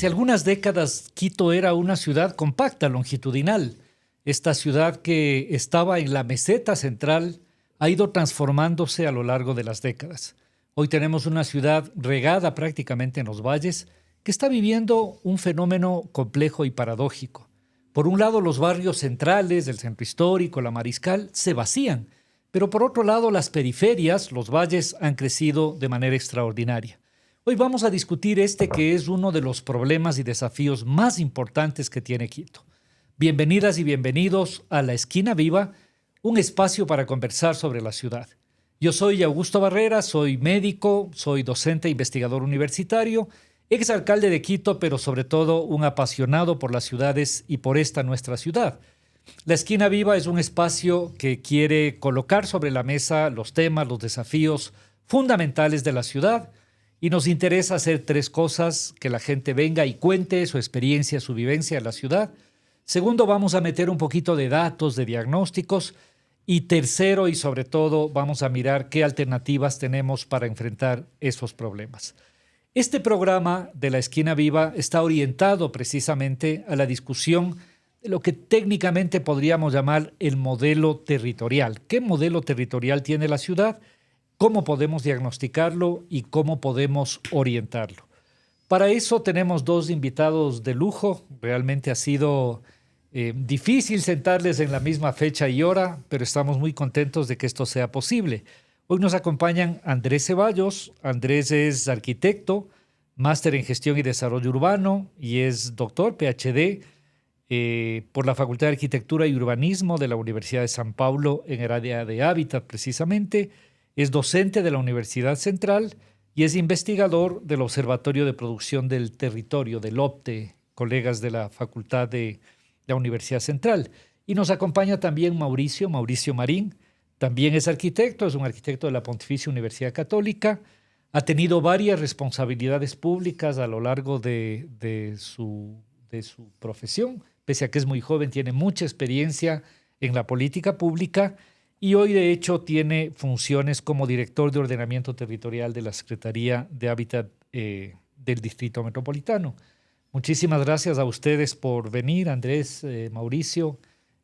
Hace algunas décadas Quito era una ciudad compacta, longitudinal. Esta ciudad que estaba en la meseta central ha ido transformándose a lo largo de las décadas. Hoy tenemos una ciudad regada prácticamente en los valles que está viviendo un fenómeno complejo y paradójico. Por un lado, los barrios centrales del centro histórico, la Mariscal, se vacían, pero por otro lado, las periferias, los valles, han crecido de manera extraordinaria. Hoy vamos a discutir este que es uno de los problemas y desafíos más importantes que tiene Quito. Bienvenidas y bienvenidos a La Esquina Viva, un espacio para conversar sobre la ciudad. Yo soy Augusto Barrera, soy médico, soy docente e investigador universitario, exalcalde de Quito, pero sobre todo un apasionado por las ciudades y por esta nuestra ciudad. La Esquina Viva es un espacio que quiere colocar sobre la mesa los temas, los desafíos fundamentales de la ciudad, y nos interesa hacer tres cosas: que la gente venga y cuente su experiencia, su vivencia en la ciudad. Segundo, vamos a meter un poquito de datos, de diagnósticos. Y tercero, y sobre todo, vamos a mirar qué alternativas tenemos para enfrentar esos problemas. Este programa de La Esquina Viva está orientado precisamente a la discusión de lo que técnicamente podríamos llamar el modelo territorial. ¿Qué modelo territorial tiene la ciudad? ¿Cómo podemos diagnosticarlo y cómo podemos orientarlo? Para eso tenemos dos invitados de lujo. Realmente ha sido difícil sentarles en la misma fecha y hora, pero estamos muy contentos de que esto sea posible. Hoy nos acompañan Andrés Ceballos. Andrés es arquitecto, máster en Gestión y Desarrollo Urbano y es doctor, PhD, por la Facultad de Arquitectura y Urbanismo de la Universidad de San Pablo en el área de hábitat precisamente. Es docente de la Universidad Central y es investigador del Observatorio de Producción del Territorio, del OPTE, colegas de la Facultad de la Universidad Central. Y nos acompaña también Mauricio Marín. También es arquitecto, es un arquitecto de la Pontificia Universidad Católica. Ha tenido varias responsabilidades públicas a lo largo de su profesión. Pese a que es muy joven, tiene mucha experiencia en la política pública y hoy, de hecho, tiene funciones como director de ordenamiento territorial de la Secretaría de Hábitat del Distrito Metropolitano. Muchísimas gracias a ustedes por venir, Andrés, Mauricio.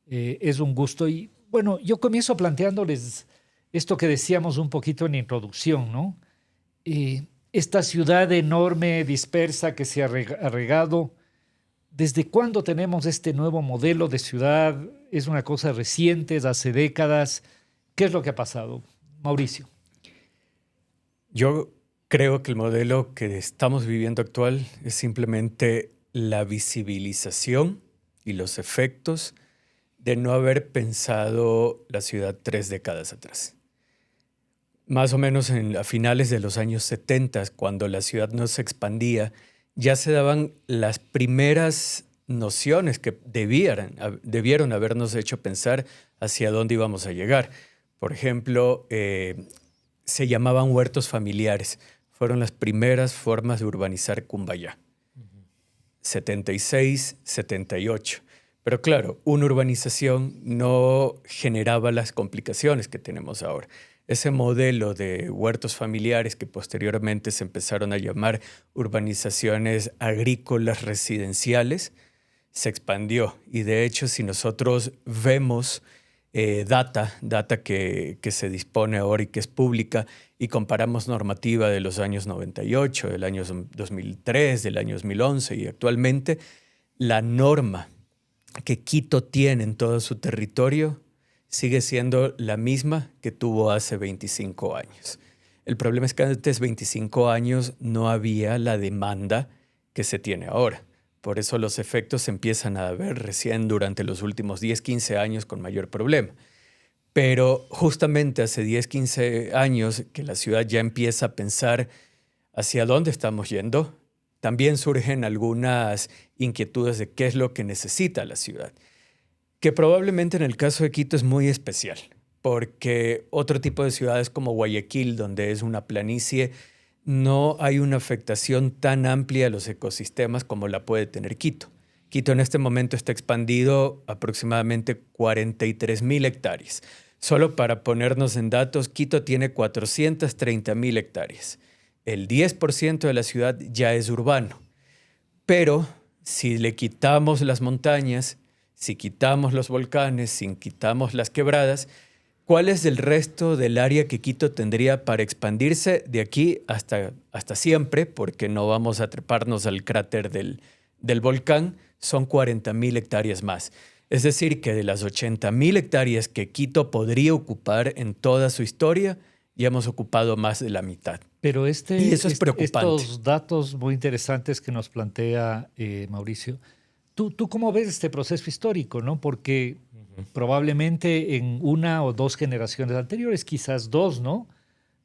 Es un gusto. Y bueno, yo comienzo planteándoles esto que decíamos un poquito en la introducción, ¿no? Esta ciudad enorme, dispersa, que se ha regado. ¿Desde cuándo tenemos este nuevo modelo de ciudad? ¿Es una cosa reciente, es hace décadas? ¿Qué es lo que ha pasado? Mauricio. Yo creo que el modelo que estamos viviendo actual es simplemente la visibilización y los efectos de no haber pensado la ciudad 3 décadas atrás. Más o menos a finales de los años 70, cuando la ciudad no se expandía, ya se daban las primeras nociones que debieron habernos hecho pensar hacia dónde íbamos a llegar. Por ejemplo, se llamaban huertos familiares. Fueron las primeras formas de urbanizar Cumbayá. 76, 78. Pero claro, una urbanización no generaba las complicaciones que tenemos ahora. Ese modelo de huertos familiares que posteriormente se empezaron a llamar urbanizaciones agrícolas residenciales, se expandió. Y de hecho, si nosotros vemos data que se dispone ahora y que es pública, y comparamos normativa de los años 98, del año 2003, del año 2011 y actualmente, la norma que Quito tiene en todo su territorio sigue siendo la misma que tuvo hace 25 años. El problema es que antes 25 años no había la demanda que se tiene ahora. Por eso los efectos se empiezan a ver recién durante los últimos 10, 15 años con mayor problema. Pero justamente hace 10, 15 años que la ciudad ya empieza a pensar hacia dónde estamos yendo, también surgen algunas inquietudes de qué es lo que necesita la ciudad, que probablemente en el caso de Quito es muy especial, porque otro tipo de ciudades como Guayaquil, donde es una planicie, no hay una afectación tan amplia a los ecosistemas como la puede tener Quito. Quito en este momento está expandido aproximadamente 43,000 hectáreas. Solo para ponernos en datos, Quito tiene 430,000 hectáreas. El 10% de la ciudad ya es urbano. Pero si le quitamos las montañas, si quitamos los volcanes, si quitamos las quebradas, ¿cuál es el resto del área que Quito tendría para expandirse de aquí hasta siempre? Porque no vamos a treparnos al cráter del volcán, son 40,000 hectáreas más. Es decir, que de las 80,000 hectáreas que Quito podría ocupar en toda su historia, ya hemos ocupado más de la mitad. Pero Y eso es preocupante. estos datos muy interesantes que nos plantea Mauricio, ¿tú cómo ves este proceso histórico, ¿no? Porque probablemente en una o dos generaciones anteriores, quizás dos, ¿no?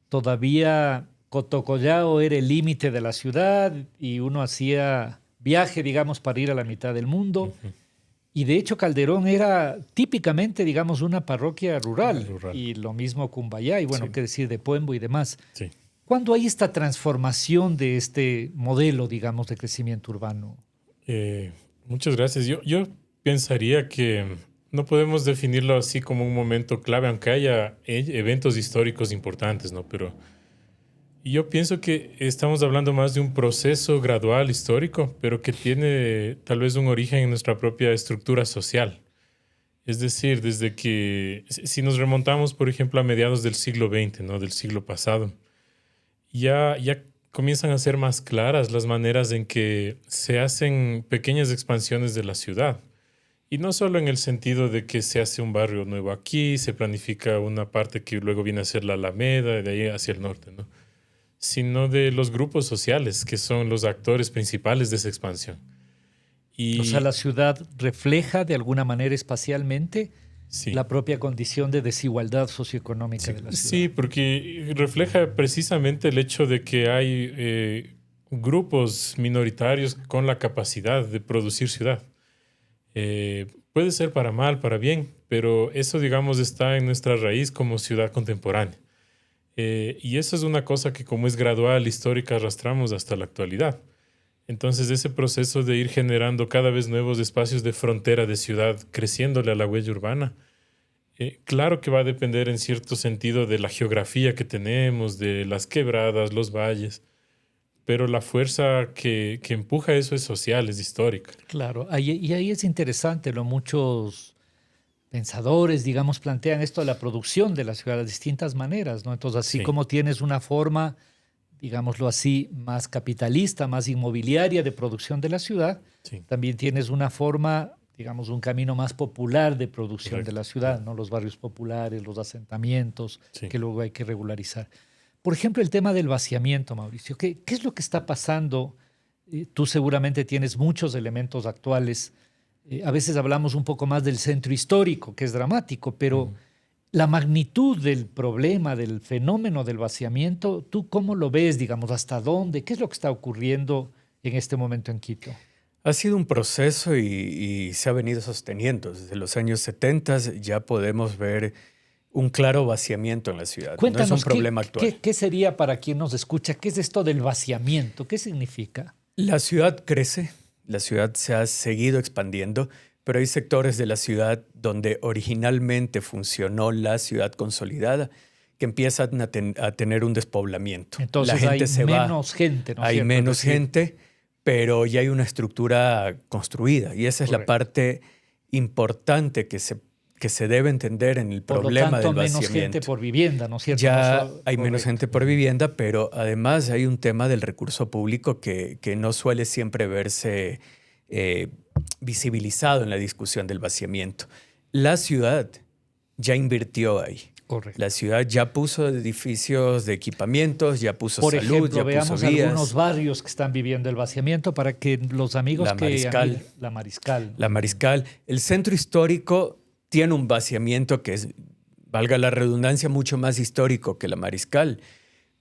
Todavía Cotocollao era el límite de la ciudad y uno hacía viaje, digamos, para ir a la mitad del mundo. Y de hecho Calderón era típicamente, digamos, una parroquia rural. Rural. Y lo mismo Cumbayá y bueno, Sí. qué decir de Puembo y demás. Sí. ¿Cuándo hay esta transformación de este modelo, digamos, de crecimiento urbano? Muchas gracias. Yo pensaría que no podemos definirlo así como un momento clave, aunque haya eventos históricos importantes, ¿no? Pero yo pienso que estamos hablando más de un proceso gradual histórico, pero que tiene tal vez un origen en nuestra propia estructura social. Es decir, desde que, si nos remontamos, por ejemplo, a mediados del siglo XX, ¿no? Del siglo pasado, ya comienzan a ser más claras las maneras en que se hacen pequeñas expansiones de la ciudad. Y no solo en el sentido de que se hace un barrio nuevo aquí, se planifica una parte que luego viene a ser la Alameda, de ahí hacia el norte, ¿no? Sino de los grupos sociales, que son los actores principales de esa expansión. Y O sea, la ciudad refleja de alguna manera espacialmente sí. la propia condición de desigualdad socioeconómica de la ciudad. Sí, porque refleja precisamente el hecho de que hay grupos minoritarios con la capacidad de producir ciudad. Puede ser para mal, para bien, pero eso, digamos, está en nuestra raíz como ciudad contemporánea. Y eso es una cosa que, como es gradual, histórica, arrastramos hasta la actualidad. Entonces, ese proceso de ir generando cada vez nuevos espacios de frontera de ciudad, creciéndole a la huella urbana, claro que va a depender en cierto sentido de la geografía que tenemos, de las quebradas, los valles, pero la fuerza que empuja eso es social, es histórica. Claro, y ahí es interesante, lo muchos pensadores, digamos, plantean esto de la producción de la ciudad de distintas maneras, ¿no? Entonces, así Sí. como tienes una forma, digámoslo así, más capitalista, más inmobiliaria de producción de la ciudad, Sí. también tienes una forma, digamos, un camino más popular de producción de Correcto. la ciudad, ¿no? Los barrios populares, los asentamientos, Sí. que luego hay que regularizar. Por ejemplo, el tema del vaciamiento, Mauricio. ¿Qué es lo que está pasando? Tú seguramente tienes muchos elementos actuales. A veces hablamos un poco más del centro histórico, que es dramático, pero la magnitud del problema, del fenómeno del vaciamiento, ¿tú cómo lo ves, digamos, hasta dónde? ¿Qué es lo que está ocurriendo en este momento en Quito? Ha sido un proceso y se ha venido sosteniendo. Desde los años 70 ya podemos ver un claro vaciamiento en la ciudad. Cuéntanos, no es un problema actual. ¿qué sería para quien nos escucha? ¿Qué es esto del vaciamiento? ¿Qué significa? La ciudad crece, la ciudad se ha seguido expandiendo, pero hay sectores de la ciudad donde originalmente funcionó la ciudad consolidada que empiezan a tener un despoblamiento. Entonces la gente hay se va, menos gente, ¿no es hay cierto? menos Es decir, gente, pero ya hay una estructura construida y esa es la correcto. parte importante que se debe entender en el Por lo problema tanto, del menos vaciamiento. gente por vivienda, ¿no es cierto? Ya No so- hay menos correcto. gente por vivienda, pero además hay un tema del recurso público que no suele siempre verse visibilizado en la discusión del vaciamiento. La ciudad ya invirtió ahí. Correcto. La ciudad ya puso edificios de equipamientos, ya puso Por salud, ejemplo, ya veamos puso vías. algunos barrios que están viviendo el vaciamiento para que los amigos La que... Mariscal. La Mariscal. La Mariscal. El centro histórico tiene un vaciamiento que es, valga la redundancia, mucho más histórico que la Mariscal.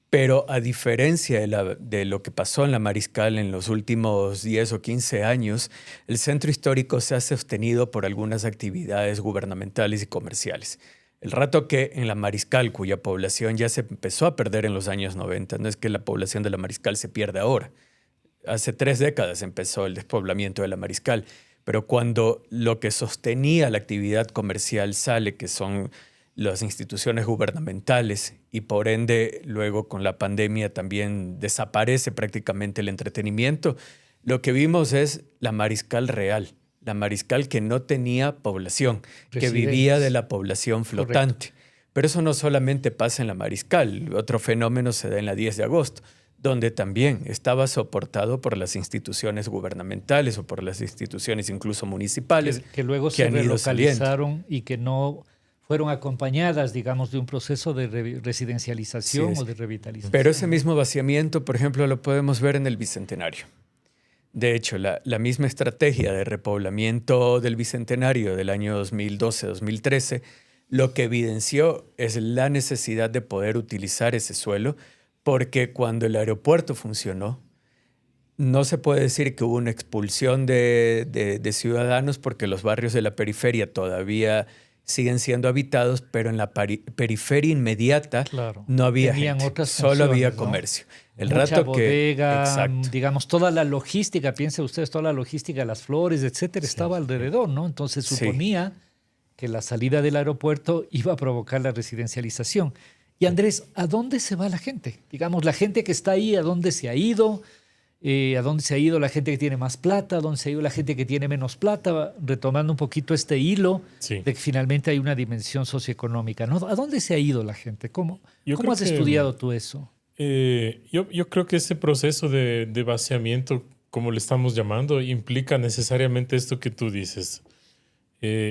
Pero a diferencia de lo que pasó en la Mariscal en los últimos 10 o 15 años, el centro histórico se ha sostenido por algunas actividades gubernamentales y comerciales. El rato que en la Mariscal, cuya población ya se empezó a perder en los años 90, no es que la población de la Mariscal se pierda ahora. Hace 3 décadas empezó el despoblamiento de la Mariscal, pero cuando lo que sostenía la actividad comercial sale, que son las instituciones gubernamentales y por ende luego con la pandemia también desaparece prácticamente el entretenimiento, Lo que vimos es la Mariscal real, la Mariscal que no tenía población, que vivía de la población flotante. Correcto. Pero eso no solamente pasa en la Mariscal, otro fenómeno se da en la 10 de agosto, donde también estaba soportado por las instituciones gubernamentales o por las instituciones incluso municipales. Que luego se relocalizaron y que no fueron acompañadas, digamos, de un proceso de residencialización o de revitalización. Pero ese mismo vaciamiento, por ejemplo, lo podemos ver en el Bicentenario. De hecho, la misma estrategia de repoblamiento del Bicentenario del año 2012-2013 lo que evidenció es la necesidad de poder utilizar ese suelo, porque cuando el aeropuerto funcionó, no se puede decir que hubo una expulsión de ciudadanos porque los barrios de la periferia todavía siguen siendo habitados, pero en la periferia inmediata no había gente, solo había comercio. El mucha rato bodega, digamos, toda la logística, piensen ustedes, toda la logística, las flores, etcétera, estaba alrededor, ¿no? Entonces suponía que la salida del aeropuerto iba a provocar la residencialización. Y Andrés, ¿a dónde se va la gente? Digamos, la gente que está ahí, ¿a dónde se ha ido? ¿A dónde se ha ido la gente que tiene más plata? ¿A dónde se ha ido la gente que tiene menos plata? Retomando un poquito este hilo de que finalmente hay una dimensión socioeconómica, ¿no? ¿A dónde se ha ido la gente? ¿Cómo has estudiado tú eso? Yo creo que ese proceso de vaciamiento, como le estamos llamando, implica necesariamente esto que tú dices.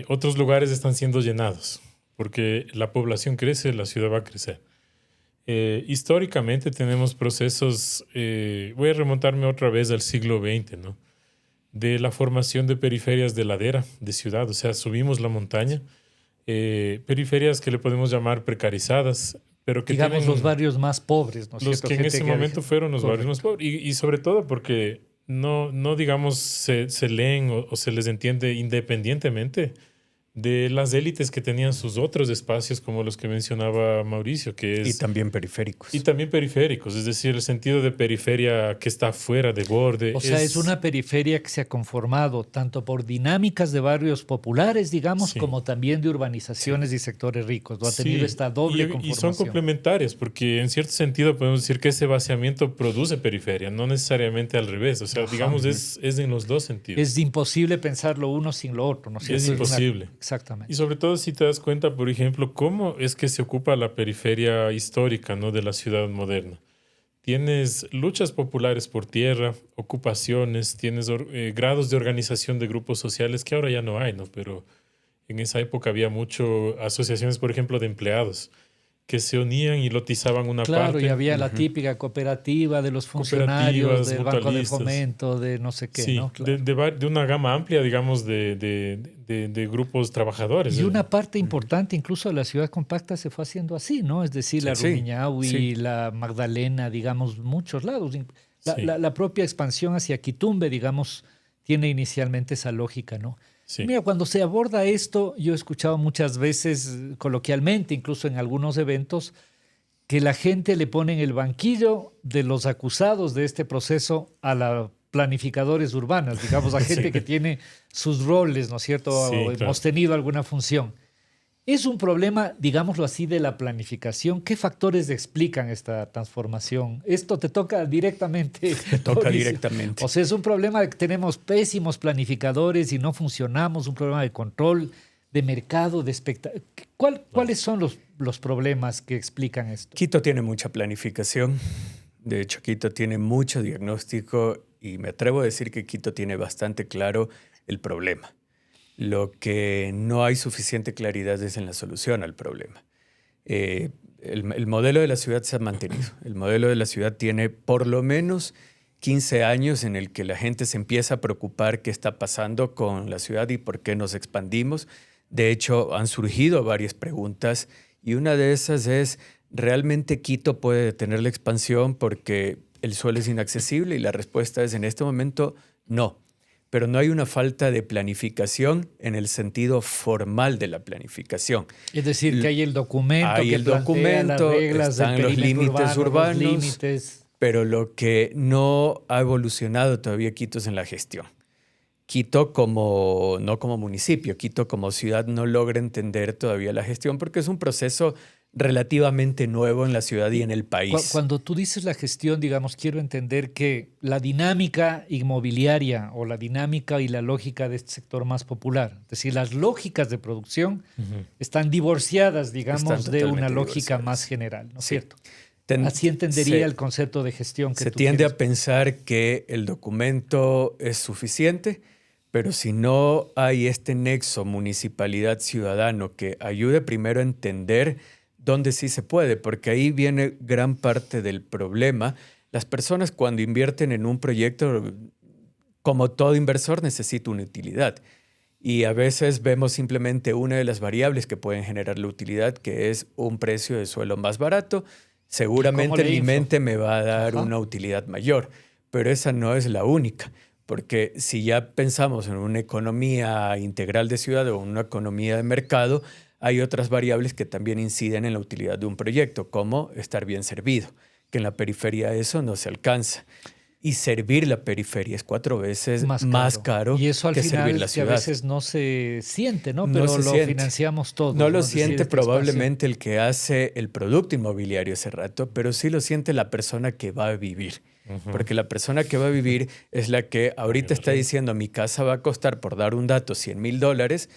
Otros lugares están siendo llenados porque la población crece, la ciudad va a crecer. Históricamente tenemos procesos, voy a remontarme otra vez al siglo XX, ¿no? De la formación de periferias de ladera, de ciudad, o sea, subimos la montaña, periferias que le podemos llamar precarizadas, pero que digamos los barrios más pobres, ¿no es los cierto? Que en ese momento fueron los barrios más pobres, y sobre todo porque no digamos, se leen o se les entiende independientemente de las élites que tenían sus otros espacios, como los que mencionaba Mauricio, que es... Y también periféricos. Y también periféricos, es decir, el sentido de periferia que está fuera de borde. O sea, es una periferia que se ha conformado tanto por dinámicas de barrios populares, digamos, como también de urbanizaciones y sectores ricos. ¿No? Ha tenido esta doble conformación. Y son complementarias, porque en cierto sentido podemos decir que ese vaciamiento produce periferia, no necesariamente al revés. O sea, digamos, es en los dos sentidos. Es imposible pensar lo uno sin lo otro, ¿no es cierto? Es imposible. Exactamente. Y sobre todo si te das cuenta, por ejemplo, cómo es que se ocupa la periferia histórica, ¿no?, de la ciudad moderna. Tienes luchas populares por tierra, ocupaciones, tienes grados de organización de grupos sociales que ahora ya no hay, ¿no? Pero en esa época había mucho asociaciones, por ejemplo, de empleados que se unían y lotizaban una parte. Claro, y había la típica cooperativa de los funcionarios, del Banco de Fomento, de no sé qué, sí, ¿no? Claro. de una gama amplia, digamos, de grupos trabajadores. Y una parte importante incluso de la ciudad compacta se fue haciendo así, ¿no? Es decir, la Rumiñahui, la Magdalena, digamos, muchos lados. La propia expansión hacia Quitumbe, digamos, tiene inicialmente esa lógica, ¿no? Sí. Mira, cuando se aborda esto, yo he escuchado muchas veces, coloquialmente, incluso en algunos eventos, que la gente le pone en el banquillo de los acusados de este proceso a los planificadores urbanos, digamos, a gente que tiene sus roles, ¿no es cierto? Sí, claro. Hemos tenido alguna función. Es un problema, digámoslo así, de la planificación. ¿Qué factores explican esta transformación? Esto te toca directamente. Te toca directamente. O sea, es un problema de que tenemos pésimos planificadores y no funcionamos, un problema de control, de mercado, de expectativa. ¿Cuáles son los problemas que explican esto? Quito tiene mucha planificación. De hecho, Quito tiene mucho diagnóstico y me atrevo a decir que Quito tiene bastante claro el problema. Lo que no hay suficiente claridad es en la solución al problema. El modelo de la ciudad se ha mantenido. El modelo de la ciudad tiene por lo menos 15 años en el que la gente se empieza a preocupar qué está pasando con la ciudad y por qué nos expandimos. De hecho, han surgido varias preguntas y una de esas es, ¿realmente Quito puede detener la expansión porque el suelo es inaccesible? Y la respuesta es, en este momento, no. Pero no hay una falta de planificación en el sentido formal de la planificación. Es decir, que hay el documento, hay que el documento, las reglas están los límites urbanos, pero lo que no ha evolucionado todavía Quito es en la gestión. Quito no como municipio, Quito como ciudad no logra entender todavía la gestión porque es un proceso relativamente nuevo en la ciudad y en el país. Cuando tú dices la gestión, digamos, quiero entender que la dinámica inmobiliaria o la dinámica y la lógica de este sector más popular, es decir, las lógicas de producción están divorciadas, digamos, Están de una totalmente lógica divorciadas. más general, ¿no es Sí. cierto? Así entendería el concepto de gestión que Se tú tiende quieres. a pensar que el documento es suficiente, pero si no hay este nexo municipalidad-ciudadano que ayude primero a entender dónde sí se puede, porque ahí viene gran parte del problema. Las personas cuando invierten en un proyecto, como todo inversor, necesita una utilidad. Y a veces vemos simplemente una de las variables que pueden generar la utilidad, que es un precio de suelo más barato. Seguramente en mi mente me va a dar una utilidad mayor, pero esa no es la única. Porque si ya pensamos en una economía integral de ciudad o una economía de mercado, hay otras variables que también inciden en la utilidad de un proyecto, como estar bien servido, que en la periferia eso no se alcanza. Y servir la periferia es 4 veces más caro y eso al que final servir la ciudad. Que a veces no se siente, ¿no? No Pero se lo siente. financiamos todo. No lo Es decir, siente esta probablemente el que hace el producto inmobiliario ese rato, pero sí lo siente la persona que va a vivir. Porque la persona que va a vivir es la que ahorita está diciendo, mi casa va a costar, por dar un dato, $100,000,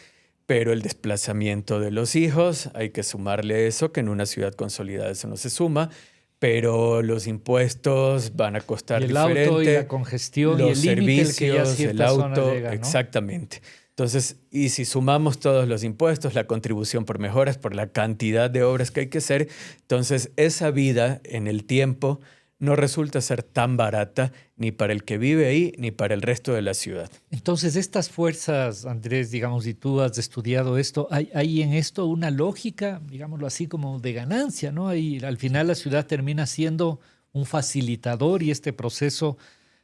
pero el desplazamiento de los hijos, hay que sumarle eso, que en una ciudad consolidada eso no se suma, pero los impuestos van a costar y el diferente. Auto y la congestión los y el límite servicios, que ya ciertas el zonas auto, llega, ¿no? exactamente. Entonces, y si sumamos todos los impuestos, la contribución por mejoras, por la cantidad de obras que hay que hacer, entonces esa vida en el tiempo no resulta ser tan barata ni para el que vive ahí ni para el resto de la ciudad. Entonces, estas fuerzas, Andrés, digamos, y tú has estudiado esto, hay en esto una lógica, digámoslo así, como de ganancia, ¿no? Y al final la ciudad termina siendo un facilitador y este proceso,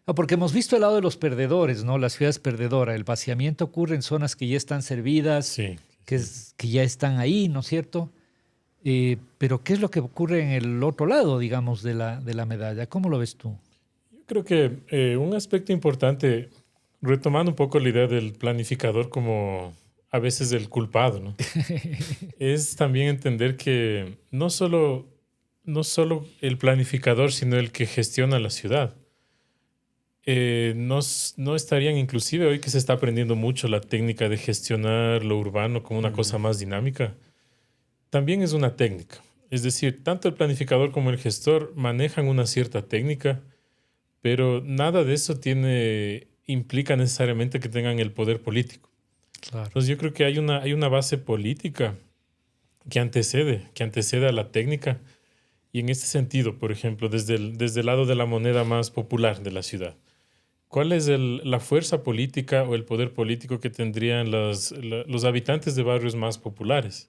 porque hemos visto el lado de los perdedores, ¿no? La ciudad es perdedora, el vaciamiento ocurre en zonas que ya están servidas, que ya están ahí, ¿no es cierto? Pero ¿qué es lo que ocurre en el otro lado, digamos, de la medalla? ¿Cómo lo ves tú? Yo creo que un aspecto importante, retomando un poco la idea del planificador como a veces el culpado, ¿no? Es también entender que no solo el planificador, sino el que gestiona la ciudad. No estarían, inclusive hoy que se está aprendiendo mucho la técnica de gestionar lo urbano como una cosa más dinámica, también es una técnica. Es decir, tanto el planificador como el gestor manejan una cierta técnica, pero nada de eso implica necesariamente que tengan el poder político. Claro. Entonces yo creo que hay una base política que antecede a la técnica. Y en este sentido, por ejemplo, desde el lado de la moneda más popular de la ciudad, ¿cuál es la fuerza política o el poder político que tendrían los habitantes de barrios más populares?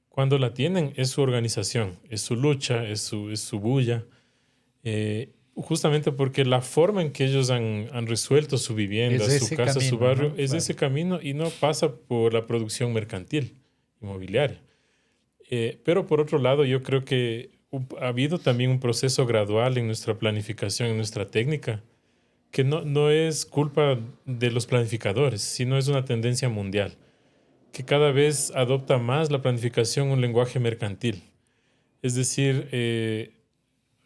Cuando la tienen, es su organización, es su lucha, es su bulla. Justamente porque la forma en que ellos han resuelto su vivienda, su casa, su barrio, ¿no? es de ese camino y no pasa por la producción mercantil, inmobiliaria. Pero por otro lado, yo creo que ha habido también un proceso gradual en nuestra planificación, en nuestra técnica, que no es culpa de los planificadores, sino es una tendencia mundial, que cada vez adopta más la planificación un lenguaje mercantil. Es decir,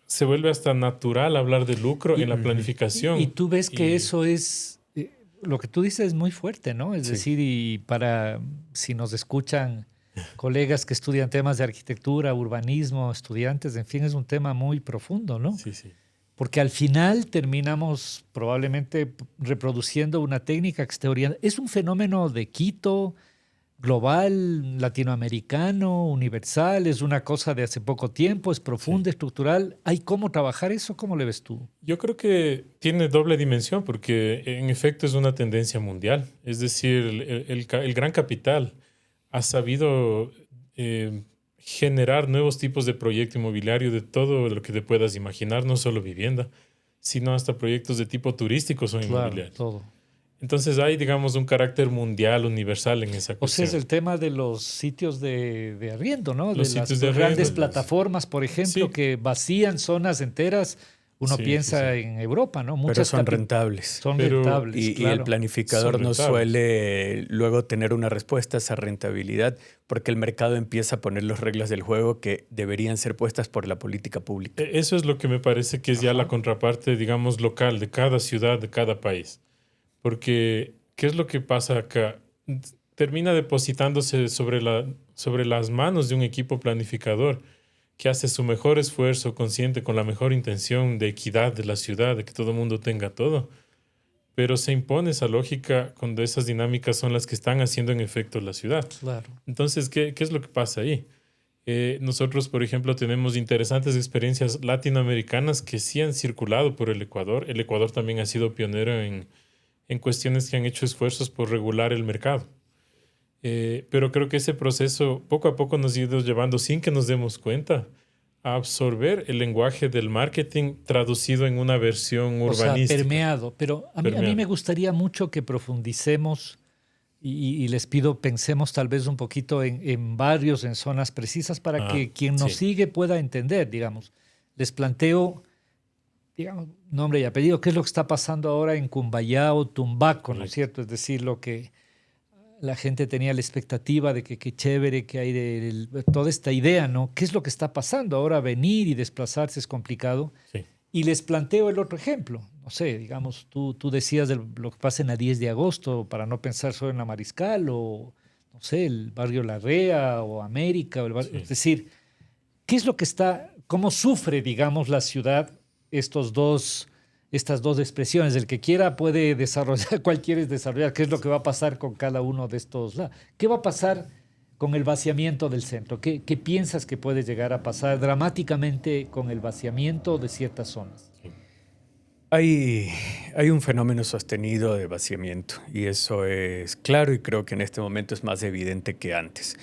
se vuelve hasta natural hablar de lucro en la planificación. Y tú ves que eso es, lo que tú dices es muy fuerte, ¿no? Es decir, y si nos escuchan colegas que estudian temas de arquitectura, urbanismo, estudiantes, en fin, es un tema muy profundo, ¿no? Sí, sí. Porque al final terminamos probablemente reproduciendo una técnica que esté orientada. Es un fenómeno de Quito, global, latinoamericano, universal, es una cosa de hace poco tiempo, es profunda, estructural. ¿Hay cómo trabajar eso? ¿Cómo le ves tú? Yo creo que tiene doble dimensión porque en efecto es una tendencia mundial. Es decir, el gran capital ha sabido generar nuevos tipos de proyecto inmobiliario de todo lo que te puedas imaginar, no solo vivienda, sino hasta proyectos de tipo turísticos o inmobiliarios. Todo. Entonces hay, digamos, un carácter mundial, universal en esa cuestión. O sea, es el tema de los sitios de arriendo, ¿no? Los de sitios las de grandes arriendo, plataformas, por ejemplo, que vacían zonas enteras Uno Sí, piensa sí. en Europa, ¿no? Pero Muchas son rentables. son Pero- rentables, Y el claro. planificador Son no rentables. suele luego tener una respuesta a esa rentabilidad porque el mercado empieza a poner las reglas del juego que deberían ser puestas por la política pública. Eso es lo que me parece que es ya Ajá. la contraparte, digamos, local de cada ciudad, de cada país. Porque, ¿qué es lo que pasa acá? Termina depositándose sobre las manos de un equipo planificador que hace su mejor esfuerzo consciente con la mejor intención de equidad de la ciudad, de que todo el mundo tenga todo. Pero se impone esa lógica cuando esas dinámicas son las que están haciendo en efecto la ciudad. Claro. Entonces, ¿qué es lo que pasa ahí? Nosotros, por ejemplo, tenemos interesantes experiencias latinoamericanas que sí han circulado por el Ecuador. El Ecuador también ha sido pionero en cuestiones que han hecho esfuerzos por regular el mercado. Pero creo que ese proceso poco a poco nos ha ido llevando, sin que nos demos cuenta, a absorber el lenguaje del marketing traducido en una versión O sea, urbanística. permeado. Pero a mí Permeado. me gustaría mucho que profundicemos y les pido, pensemos tal vez un poquito en barrios, en zonas precisas, para que quien nos sí. sigue pueda entender, digamos. Les planteo, digamos, nombre y apellido, qué es lo que está pasando ahora en Cumbayá o Tumbaco, ¿no es Correcto. cierto? Es decir, lo que la gente tenía la expectativa de que qué chévere que hay toda esta idea, ¿no? ¿Qué es lo que está pasando? Ahora venir y desplazarse es complicado. Sí. Y les planteo el otro ejemplo. No sé, digamos, tú decías de lo que pasa en la 10 de agosto, para no pensar solo en la Mariscal, o no sé, el barrio Larrea o América. Sí. Es decir, ¿qué es lo que cómo sufre, digamos, la ciudad estas dos expresiones? El que quiera puede desarrollar, cuál quieres desarrollar, qué es lo que va a pasar con cada uno de estos lados. ¿Qué va a pasar con el vaciamiento del centro? ¿Qué piensas que puede llegar a pasar dramáticamente con el vaciamiento de ciertas zonas? Hay un fenómeno sostenido de vaciamiento y eso es claro y creo que en este momento es más evidente que antes.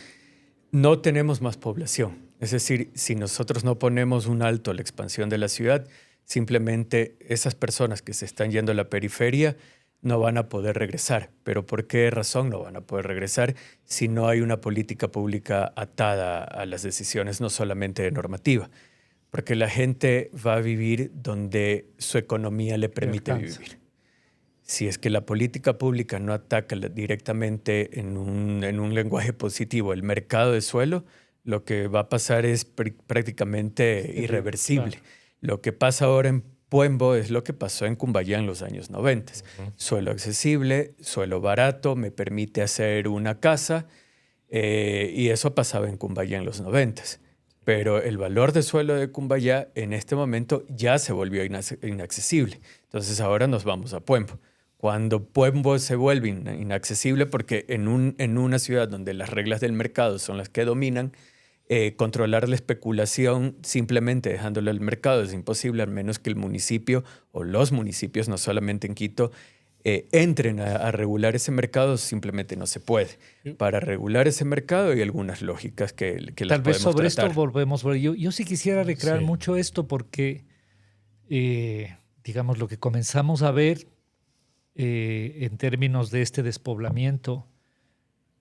No tenemos más población, es decir, si nosotros no ponemos un alto a la expansión de la ciudad, simplemente esas personas que se están yendo a la periferia no van a poder regresar. ¿Pero por qué razón no van a poder regresar si no hay una política pública atada a las decisiones, no solamente de normativa? Porque la gente va a vivir donde su economía le permite vivir. Si es que la política pública no ataca directamente en un lenguaje positivo el mercado de suelo, lo que va a pasar es prácticamente irreversible. Claro. Lo que pasa ahora en Puembo es lo que pasó en Cumbayá en los años 90. Suelo accesible, suelo barato, me permite hacer una casa y eso pasaba en Cumbayá en los 90. Pero el valor de suelo de Cumbayá en este momento ya se volvió inaccesible. Entonces ahora nos vamos a Puembo. Cuando Puembo se vuelve inaccesible, porque en una ciudad donde las reglas del mercado son las que dominan, controlar la especulación simplemente dejándolo al mercado es imposible, al menos que el municipio o los municipios, no solamente en Quito, entren a regular ese mercado, simplemente no se puede. Para regular ese mercado hay algunas lógicas que las podemos Tal vez sobre tratar. esto volvemos. Yo sí quisiera recrear mucho esto porque, digamos, lo que comenzamos a ver en términos de este despoblamiento,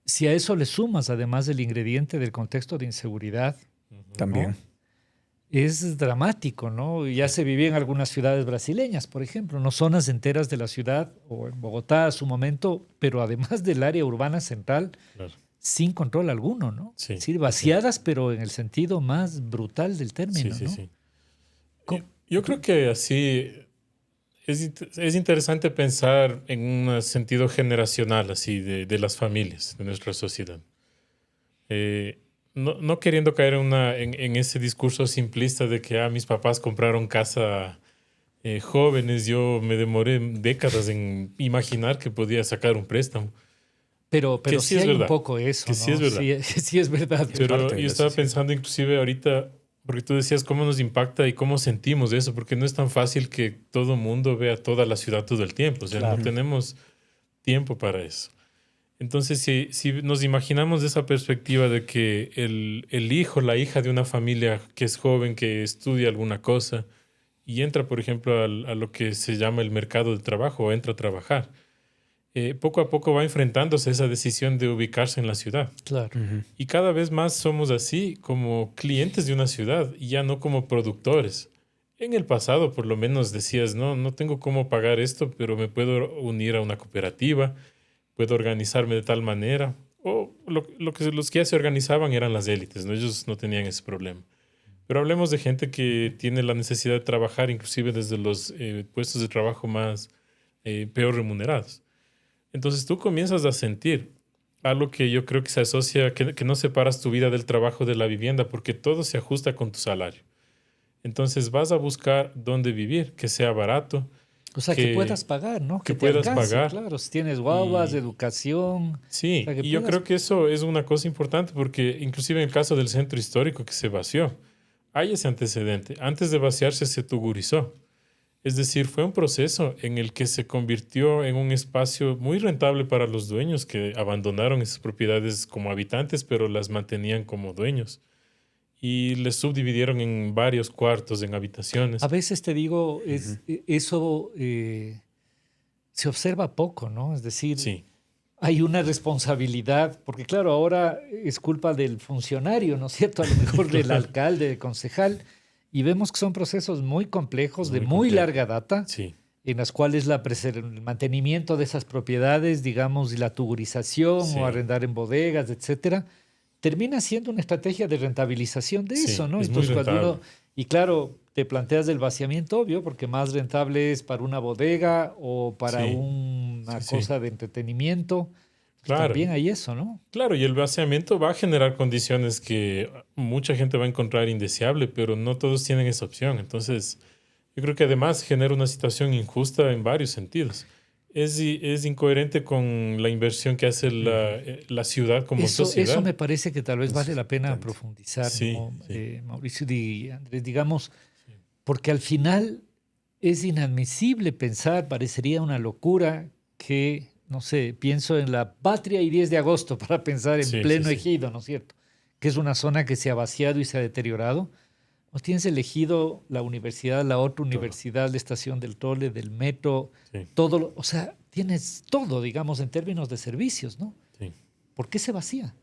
si a eso le sumas, además del ingrediente del contexto de inseguridad, También. ¿no? Es dramático, ¿no? Ya se vivía en algunas ciudades brasileñas, por ejemplo, no zonas enteras de la ciudad, o en Bogotá a su momento, pero además del área urbana central, Claro. sin control alguno, ¿no? Sí, Es decir, vaciadas, pero en el sentido más brutal del término, Sí, ¿no? sí. Yo creo que así es interesante pensar en un sentido generacional así de las familias de nuestra sociedad. No queriendo caer en ese discurso simplista de que mis papás compraron casa jóvenes, yo me demoré décadas en imaginar que podía sacar un préstamo. Pero Que sí es hay verdad. un poco eso, Que ¿no? sí es verdad. Sí es verdad. Pero parte de yo la estaba sociedad. pensando inclusive ahorita, porque tú decías cómo nos impacta y cómo sentimos eso, porque no es tan fácil que todo mundo vea toda la ciudad todo el tiempo. O sea, Claro. no tenemos tiempo para eso. Entonces, si nos imaginamos de esa perspectiva de que el hijo, la hija de una familia que es joven, que estudia alguna cosa y entra, por ejemplo, a lo que se llama el mercado de trabajo o entra a trabajar, poco a poco va enfrentándose a esa decisión de ubicarse en la ciudad. Claro. Y cada vez más somos así como clientes de una ciudad y ya no como productores. En el pasado, por lo menos decías, no, no tengo cómo pagar esto, pero me puedo unir a una cooperativa, puedo organizarme de tal manera. O los que ya se organizaban eran las élites, ¿no? Ellos no tenían ese problema. Pero hablemos de gente que tiene la necesidad de trabajar, inclusive desde los puestos de trabajo más peor remunerados. Entonces tú comienzas a sentir algo que yo creo que se asocia, que no separas tu vida del trabajo de la vivienda, porque todo se ajusta con tu salario. Entonces vas a buscar dónde vivir, que sea barato, O sea, que puedas pagar, ¿no? que Que te puedas alcance, pagar. claro. Si tienes guaguas, Y educación. O sí, sea, que y yo puedas. creo que eso es una cosa importante porque inclusive en el caso del centro histórico que se vació, hay ese antecedente. Antes de vaciarse se tugurizó. Es decir, fue un proceso en el que se convirtió en un espacio muy rentable para los dueños que abandonaron esas propiedades como habitantes, pero las mantenían como dueños. Y les subdividieron en varios cuartos, en A habitaciones. veces te digo, Ujú. eso se observa poco, ¿no? Es decir, Sí, hay una responsabilidad, porque claro, ahora es culpa del funcionario, ¿no es cierto? A lo mejor del claro, alcalde, del concejal, y vemos que son procesos muy complejos, de muy muy complejo. larga data, Sí, en las cuales el mantenimiento de esas propiedades, digamos, y la tugurización o sí, arrendar en bodegas, etcétera, termina siendo una estrategia de rentabilización de eso, sí, ¿no? es muy Entonces, cuando rentable. uno, y claro, te planteas del vaciamiento, obvio, porque más rentable es para una bodega o para Sí, una sí, sí. cosa de entretenimiento, pues Claro, también hay eso, ¿no? claro, y el vaciamiento va a generar condiciones que mucha gente va a encontrar indeseable, pero no todos tienen esa opción. Entonces, yo creo que además genera una situación injusta en varios sentidos. Es incoherente con la inversión que hace Ujú. la ciudad como Eso sociedad. me parece que tal vez Eso vale es la pena importante. profundizar, Sí, ¿no? sí, Mauricio y Andrés, digamos, sí, porque al final es inadmisible pensar, parecería una locura que, no sé, pienso en la Patria y 10 de agosto para pensar en sí, sí, pleno sí. ejido, ¿no es cierto? Que es una zona que se ha vaciado y se ha deteriorado. ¿O tienes elegido la universidad, la otra Todo. universidad, la estación del Tole, del metro, Sí, todo, o sea, tienes todo, digamos, en términos de servicios, ¿no? sí, ¿Por qué se vacía?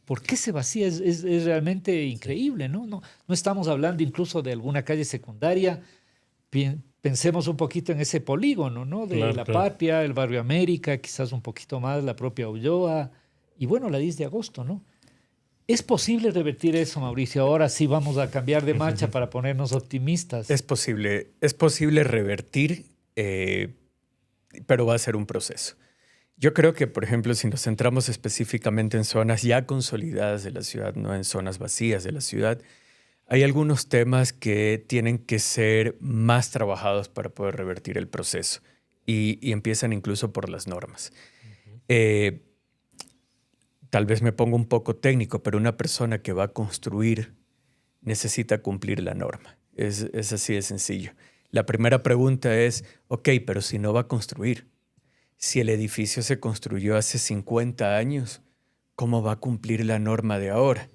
¿Por qué se vacía? Es realmente sí. increíble, ¿no? ¿no? No estamos hablando incluso de alguna calle secundaria. Pensemos un poquito en ese polígono, ¿no? De Claro, La claro. Patria, el barrio América, quizás un poquito más la propia Ulloa y bueno, la 10 de agosto, ¿no? ¿Es posible revertir eso, Mauricio? Ahora sí vamos a cambiar de marcha para ponernos optimistas. Es posible revertir, pero va a ser un proceso. Yo creo que, por ejemplo, si nos centramos específicamente en zonas ya consolidadas de la ciudad, no en zonas vacías de la ciudad, hay algunos temas que tienen que ser más trabajados para poder revertir el proceso y empiezan incluso por las normas. Ujú. Eh, Tal vez me pongo un poco técnico, pero una persona que va a construir necesita cumplir la norma. Es así de sencillo. La primera pregunta es, ok, pero si no va a construir, si el edificio se construyó hace 50 años, ¿cómo va a cumplir la norma de ahora?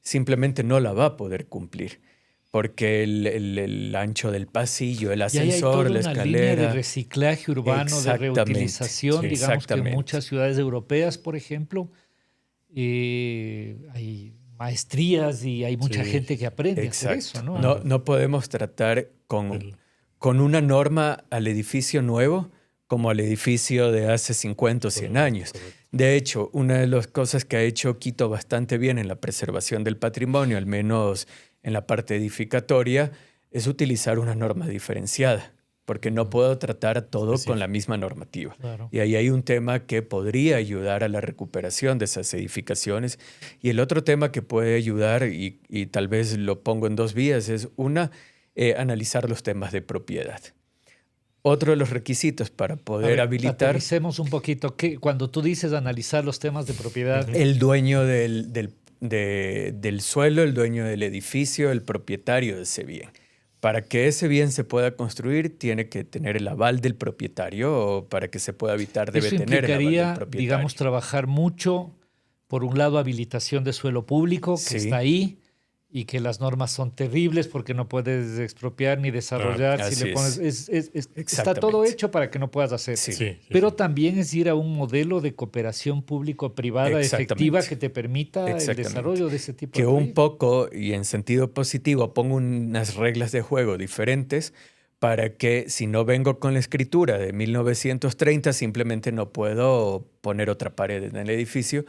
Simplemente no la va a poder cumplir, porque el ancho del pasillo, el Y ahí hay ascensor, toda la una línea de escalera, reciclaje urbano, de exactamente, reutilización, Sí, digamos que en exactamente. muchas ciudades europeas, por ejemplo, hay maestrías y hay mucha sí. gente que aprende a hacer eso, Exacto. ¿no? No, Ajá. no podemos tratar El- con una norma al edificio nuevo como al edificio de hace 50 o 100 correcto, años. correcto. De hecho, una de las cosas que ha hecho Quito bastante bien en la preservación del patrimonio, al menos en la parte edificatoria, es utilizar una norma diferenciada, porque no Ujú. puedo tratar todo con la Específico. misma normativa. Claro. Y ahí hay un tema que podría ayudar a la recuperación de esas edificaciones. Y el otro tema que puede ayudar, y tal vez lo pongo en dos vías, es una, analizar los temas de propiedad. Otro de los requisitos para A poder ver, habilitar, aterricemos un poquito. Cuando tú dices analizar los temas de propiedad, Ujú. el dueño del suelo, el dueño del edificio, el propietario de ese bien. Para que ese bien se pueda construir, tiene que tener el aval del propietario, o para que se pueda habitar, debe eso tener el aval del implicaría, digamos, propietario. trabajar mucho, por un lado, habilitación de suelo público, que está Sí, ahí, y que las normas son terribles porque no puedes expropiar ni desarrollar. Así si le pones, está Exactamente. todo hecho para que no puedas hacer. Sí. Sí, Pero sí. también es ir a un modelo de cooperación público-privada efectiva que te permita el Exactamente. desarrollo de ese tipo Que de un proyectos. poco, y en sentido positivo, pongo unas reglas de juego diferentes para que si no vengo con la escritura de 1930, simplemente no puedo poner otra pared en el edificio,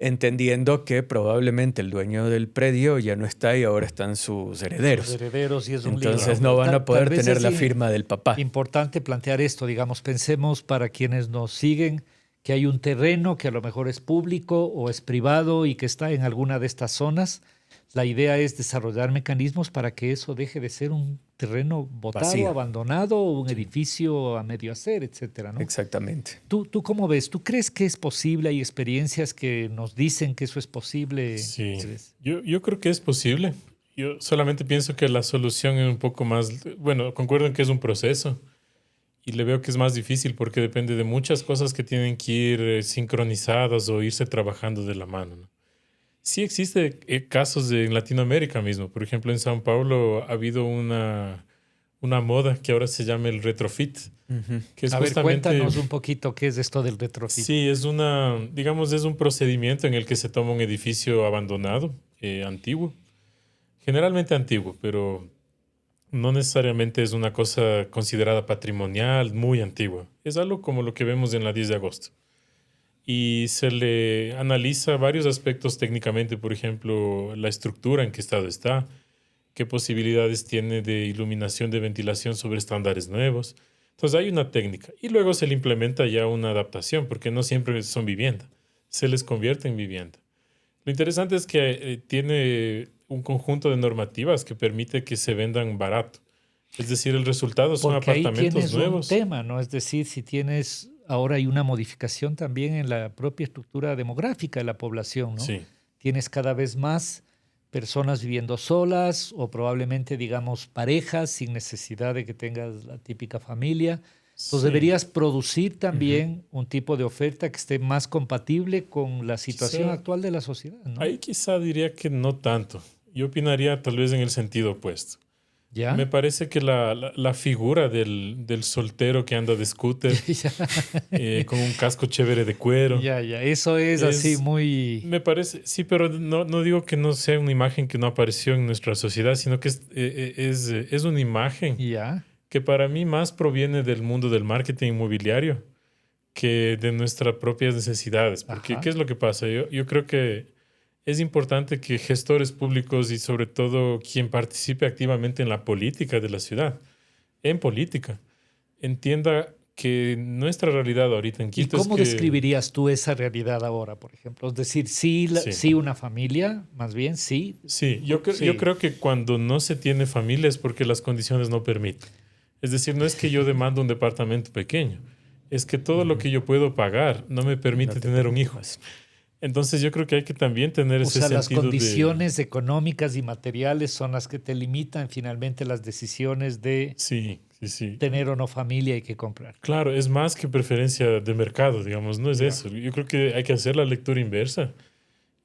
entendiendo que probablemente el dueño del predio ya no está y ahora están sus herederos. Los herederos y es un lío. Entonces no van a poder tener la firma del papá. Importante plantear esto, digamos, pensemos para quienes nos siguen que hay un terreno que a lo mejor es público o es privado y que está en alguna de estas zonas. La idea es desarrollar mecanismos para que eso deje de ser un terreno botado, Vacío. abandonado, o un edificio a medio hacer, etcétera, ¿no? Exactamente. ¿Tú cómo ves? ¿Tú crees que es posible? ¿Hay experiencias que nos dicen que eso es posible? Sí, ¿Crees? yo creo que es posible. Yo solamente pienso que la solución es un poco más, bueno, concuerdo en que es un proceso y le veo que es más difícil porque depende de muchas cosas que tienen que ir sincronizadas o irse trabajando de la mano, ¿no? Sí existe casos en Latinoamérica mismo. Por ejemplo, en Sao Paulo ha habido una moda que ahora se llama el retrofit, que es A ver, justamente... cuéntanos un poquito qué es esto del retrofit. Sí, digamos, es un procedimiento en el que se toma un edificio abandonado, antiguo, generalmente antiguo, pero no necesariamente es una cosa considerada patrimonial, muy antigua. Es algo como lo que vemos en la 10 de agosto. Y se le analiza varios aspectos técnicamente, por ejemplo, la estructura, en qué estado está, qué posibilidades tiene de iluminación, de ventilación sobre estándares nuevos. Entonces hay una técnica y luego se le implementa ya una adaptación, porque no siempre son vivienda, se les convierte en vivienda. Lo interesante es que tiene un conjunto de normativas que permite que se vendan barato. Es decir, el resultado son Porque ahí apartamentos tienes nuevos. un tema, ¿no? Es decir, si tienes, ahora hay una modificación también en la propia estructura demográfica de la población, ¿no? Sí, Tienes cada vez más personas viviendo solas o probablemente, digamos, parejas sin necesidad de que tengas la típica familia. Entonces sí. deberías producir también un tipo de oferta que esté más compatible con la situación Quizá- actual de la sociedad, ¿no? Ahí quizá diría que no tanto. Yo opinaría tal vez en el sentido opuesto. ¿Ya? Me parece que la figura del soltero que anda de scooter Ya, con un casco chévere de cuero. ya, ya. Eso es así muy... Me parece, sí, pero no digo que no sea una imagen que no apareció en nuestra sociedad, sino que es una imagen Ya. que para mí más proviene del mundo del marketing inmobiliario que de nuestras propias necesidades. Porque, Ajá. ¿qué es lo que pasa? Yo creo que es importante que gestores públicos y sobre todo quien participe activamente en la política de la ciudad, en política, entienda que nuestra realidad ahorita en ¿Y Quito es cómo que... describirías tú esa realidad ahora, por ejemplo? Es decir, sí, Sí. sí una familia, más bien, sí. Sí, Sí. yo creo que cuando no se tiene familia es porque las condiciones no permiten. Es decir, no es que yo demando un departamento pequeño, es que todo lo que yo puedo pagar no me permite No te tener un permite hijo. más. Entonces yo creo que hay que también tener O ese sea, las sentido condiciones económicas y materiales son las que te limitan finalmente las decisiones de Sí, sí, sí. tener o no familia y que comprar. Claro, es más que preferencia de mercado, digamos, no es Ya. eso. Yo creo que hay que hacer la lectura inversa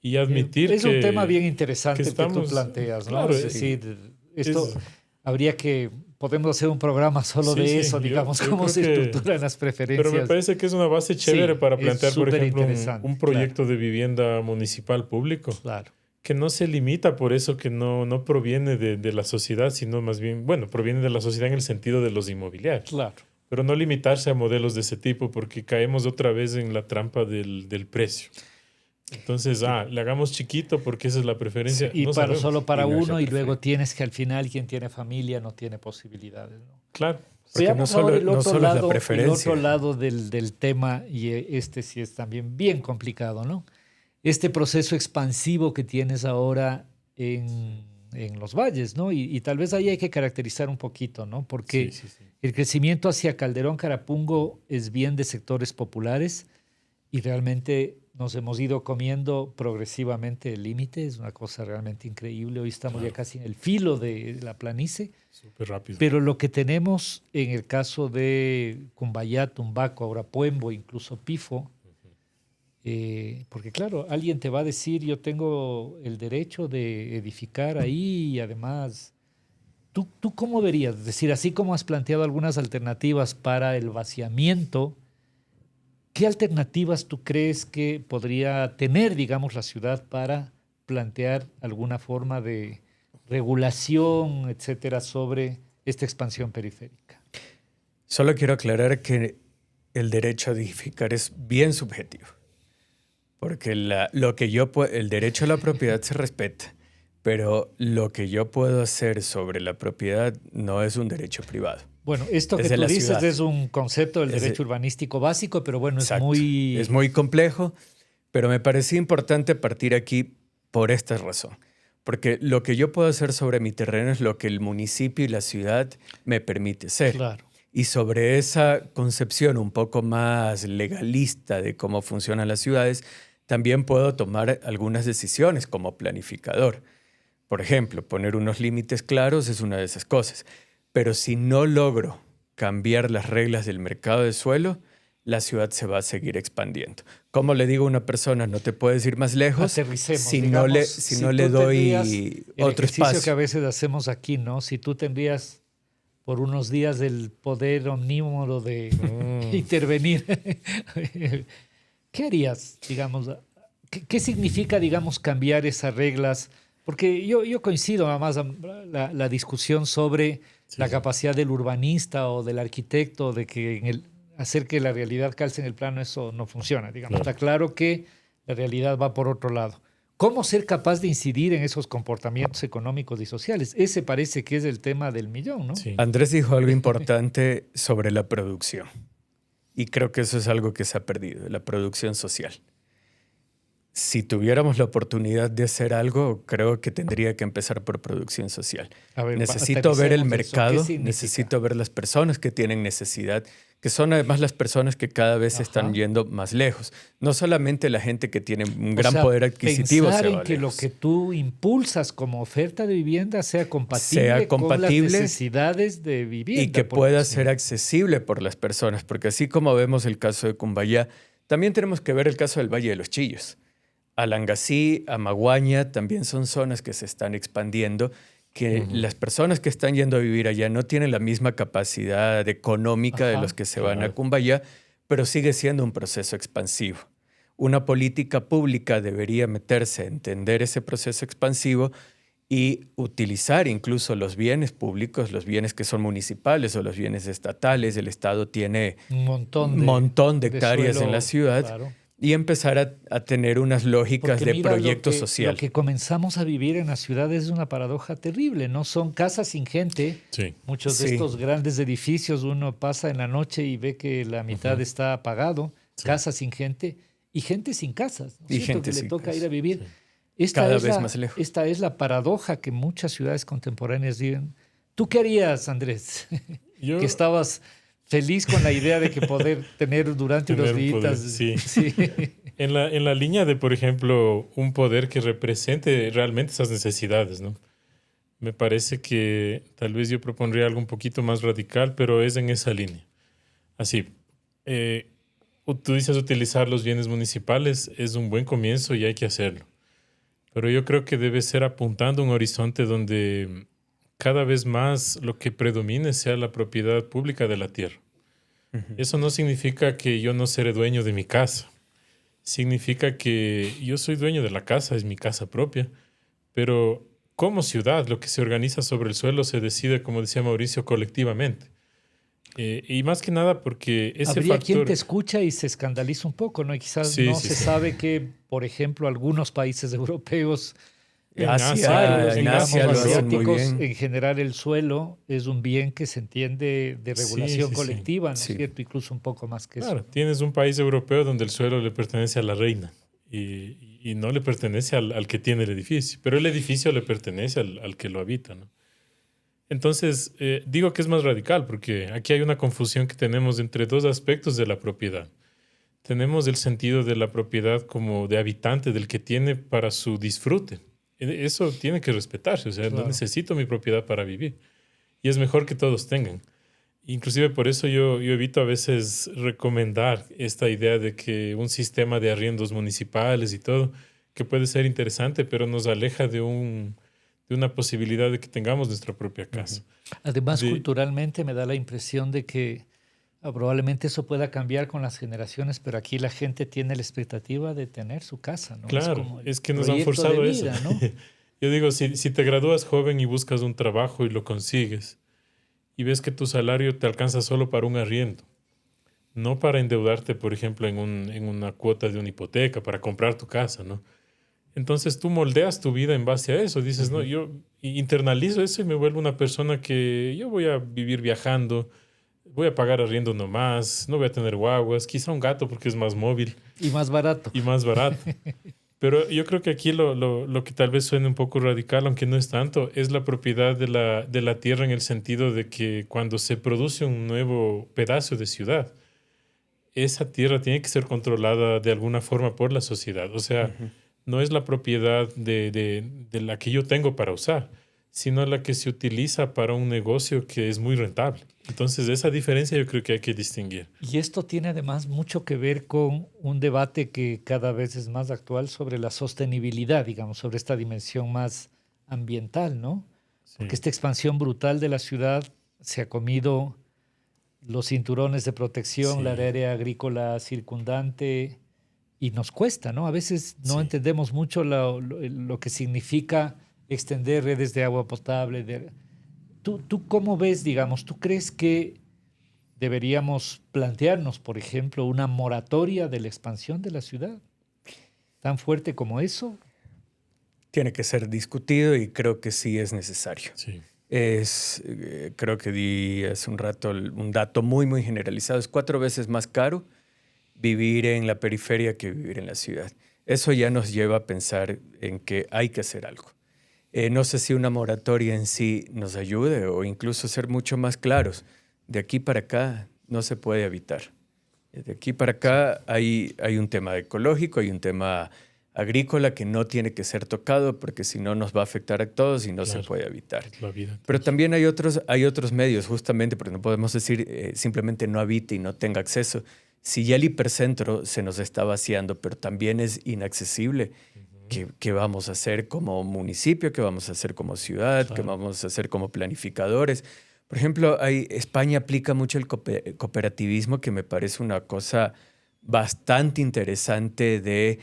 y admitir Es un tema bien que interesante el que tú estamos... planteas, ¿no? Claro, Es decir, esto es- habría que, podemos hacer un programa solo Sí, de sí, eso, digamos, yo cómo creo se que- estructuran las Pero me preferencias. parece que es una base chévere Sí, para es plantear, por súper ejemplo, interesante, un proyecto de vivienda municipal público, Claro. que no se limita por eso, que no proviene de la sociedad, sino más bien, bueno, proviene de la sociedad en el sentido de los inmobiliarios. Claro. Pero no limitarse a modelos de ese tipo, porque caemos otra vez en la trampa del precio. Entonces, le hagamos chiquito porque esa es la preferencia. Y No para, sabemos. solo para Y no es la uno, y luego preferencia. tienes que al final quien tiene familia no tiene posibilidades, ¿no? Claro. Porque Veamos no solo- ahora el no otro solo es la lado, el preferencia. otro lado del tema, y este sí es también bien complicado, ¿no? Este proceso expansivo que tienes ahora en los valles, ¿no? Y tal vez ahí hay que caracterizar un poquito, ¿no? Porque Sí, sí, sí. el crecimiento hacia Calderón, Carapungo es bien de sectores populares y realmente nos hemos ido comiendo progresivamente el límite, es una cosa realmente increíble. Hoy estamos ya Claro. casi en el filo de la planicie. Súper rápido. Pero lo que tenemos en el caso de Cumbayá, Tumbaco, ahora Puembo, incluso Pifo, Porque claro, alguien te va a decir, yo tengo el derecho de edificar ahí y además, ¿tú cómo verías? Es decir, así como has planteado algunas alternativas para el vaciamiento, ¿qué alternativas tú crees que podría tener, digamos, la ciudad para plantear alguna forma de regulación, etcétera, sobre esta expansión periférica? Solo quiero aclarar que el derecho a edificar es bien subjetivo, porque el derecho a la propiedad se respeta, pero lo que yo puedo hacer sobre la propiedad no es un derecho privado. Bueno, esto Es que de tú la dices ciudad. es un concepto del Es derecho de- urbanístico básico, pero bueno, es Exacto. Es muy... muy complejo, pero me parecía importante partir aquí por esta razón. Porque lo que yo puedo hacer sobre mi terreno es lo que el municipio y la ciudad me permite hacer. Claro. Y sobre esa concepción un poco más legalista de cómo funcionan las ciudades, también puedo tomar algunas decisiones como planificador. Por ejemplo, poner unos límites claros es una de esas cosas. Pero si no logro cambiar las reglas del mercado de suelo, la ciudad se va a seguir expandiendo. ¿Cómo le digo a una persona, no te puedes ir más lejos Aterricemos, si digamos, si si no le tú tendrías doy el otro ejercicio que a espacio? veces hacemos aquí, ¿no? Si tú tendrías por unos días el poder omnímodo de intervenir, ¿qué harías, digamos? ¿Qué significa, digamos, cambiar esas reglas? Porque yo coincido, además, la discusión sobre Sí, la sí. capacidad del urbanista o del arquitecto de que hacer que la realidad calce en el plano, eso no funciona, digamos. Claro. Está claro que la realidad va por otro lado. ¿Cómo ser capaz de incidir en esos comportamientos económicos y sociales? Ese parece que es el tema del millón, ¿no? Sí. Andrés dijo algo importante sobre la producción. Y creo que eso es algo que se ha perdido, la producción social. Si tuviéramos la oportunidad de hacer algo, creo que tendría que empezar por producción social. A ver, Necesito ver el aterricemos eso. ¿Qué mercado, significa? necesito ver las personas que tienen necesidad, que son además las personas que cada vez están Ajá. yendo más lejos. No solamente la gente que tiene un O gran sea, poder adquisitivo pensar se en va que lo lejos. que tú impulsas como oferta de vivienda sea Sea compatible con las compatible necesidades de vivienda. y que porque pueda sí. ser accesible por las personas, porque así como vemos el caso de Cumbayá, también tenemos que ver el caso del Valle de los Chillos. Alangasí, Amaguaña, también son zonas que se están expandiendo, que las personas que están yendo a vivir allá no tienen la misma capacidad económica de Ajá. los que se van a Claro. Cumbayá, pero sigue siendo un proceso expansivo. Una política pública debería meterse a entender ese proceso expansivo y utilizar incluso los bienes públicos, los bienes que son municipales o los bienes estatales. El Estado tiene Un un montón de hectáreas en la suelo, ciudad claro. y empezar a tener unas lógicas Porque de mira, proyecto lo social. que comenzamos a vivir en las ciudades es una paradoja terrible, ¿no? Son casas sin gente. Sí. Muchos de Sí. estos grandes edificios uno pasa en la noche y ve que la mitad está apagado, Sí. casas sin gente y gente sin casas, ¿no es Y cierto? gente Que le sin toca casa. ir a vivir. Sí. Cada vez más lejos. Esta es la paradoja que muchas ciudades contemporáneas viven. ¿Tú qué harías, Andrés? Yo, Que estabas feliz con la idea de que poder tener durante unos Tener un poder, días. sí. Sí. en la línea de, por ejemplo, un poder que represente realmente esas necesidades, ¿no? Me parece que tal vez yo propondría algo un poquito más radical, pero es en esa línea. Así, tú dices utilizar los bienes municipales, es un buen comienzo y hay que hacerlo. Pero yo creo que debe ser apuntando a un horizonte donde cada vez más lo que predomine sea la propiedad pública de la tierra. Eso no significa que yo no seré dueño de mi casa. Significa que yo soy dueño de la casa, es mi casa propia, pero como ciudad, lo que se organiza sobre el suelo se decide, como decía Mauricio, colectivamente. Y más que nada porque ese Habría quien factor... te escucha y se escandaliza un poco, ¿no? Y quizás Sí, no sí, se sí. sabe que, por ejemplo, algunos países europeos, En Asia, varios, en en digamos, Asia lo Asia, hacen muy asiáticos, bien. en general el suelo es un bien que se entiende de Sí, regulación sí, sí. colectiva, ¿no es Sí. cierto? Incluso un poco más que eso. Claro, tienes un país europeo donde el suelo le pertenece a la reina y no le pertenece al que tiene el edificio, pero el edificio le pertenece al que lo habita, ¿no? Entonces, digo que es más radical porque aquí hay una confusión que tenemos entre dos aspectos de la propiedad. Tenemos el sentido de la propiedad como de habitante, del que tiene para su disfrute. Eso tiene que respetarse, o sea, no Claro. necesito mi propiedad para vivir. Y es mejor que todos tengan. Inclusive por eso yo evito a veces recomendar esta idea de que un sistema de arriendos municipales y todo, que puede ser interesante, pero nos aleja de una posibilidad de que tengamos nuestra propia casa. Además, De, culturalmente me da la impresión de que probablemente eso pueda cambiar con las generaciones, pero aquí la gente tiene la expectativa de tener su casa, ¿no? Es claro, como el es que nos han proyecto de forzado eso. vida, ¿no? Yo digo, si te gradúas joven y buscas un trabajo y lo consigues, y ves que tu salario te alcanza solo para un arriendo, no para endeudarte, por ejemplo, en una cuota de una hipoteca, para comprar tu casa, ¿no? Entonces tú moldeas tu vida en base a eso. Dices, no, yo internalizo eso y me vuelvo una persona que yo voy a vivir viajando, voy a pagar arriendo nomás, no voy a tener guaguas, quizá un gato porque es más móvil Y más barato. y más barato. Pero yo creo que aquí lo que tal vez suene un poco radical, aunque no es tanto, es la propiedad de la tierra en el sentido de que cuando se produce un nuevo pedazo de ciudad, esa tierra tiene que ser controlada de alguna forma por la sociedad. O sea, no es la propiedad de la que yo tengo para usar, sino la que se utiliza para un negocio que es muy rentable. Entonces, esa diferencia yo creo que hay que distinguir. Y esto tiene además mucho que ver con un debate que cada vez es más actual sobre la sostenibilidad, digamos, sobre esta dimensión más ambiental, ¿no? Porque Sí, esta expansión brutal de la ciudad se ha comido los cinturones de protección, la sí, área agrícola circundante, y nos cuesta, ¿no? A veces no sí. entendemos mucho lo que significa extender redes de agua potable. ¿Tú cómo ves, digamos, tú crees que deberíamos plantearnos, por ejemplo, una moratoria de la expansión de la ciudad? ¿Tan fuerte como eso? Tiene que ser discutido y creo que sí es necesario. Sí. Creo que di hace un rato un dato muy, muy generalizado. Es 4 veces más caro vivir en la periferia que vivir en la ciudad. Eso ya nos lleva a pensar en que hay que hacer algo. No sé si una moratoria en sí nos ayude o incluso ser mucho más claros. De aquí para acá no se puede evitar. De aquí para Sí, acá hay un tema ecológico, hay un tema agrícola que no tiene que ser tocado porque si no nos va a afectar a todos y no se Claro, puede evitar. es la vida. Pero también hay otros medios, justamente porque no podemos decir simplemente no habite y no tenga acceso. Si ya el hipercentro se nos está vaciando, pero también es inaccesible, Ujú. qué vamos a hacer como municipio? ¿Qué vamos a hacer como ciudad? ¿Qué Claro, vamos a hacer como planificadores? Por ejemplo, España aplica mucho el cooperativismo, que me parece una cosa bastante interesante de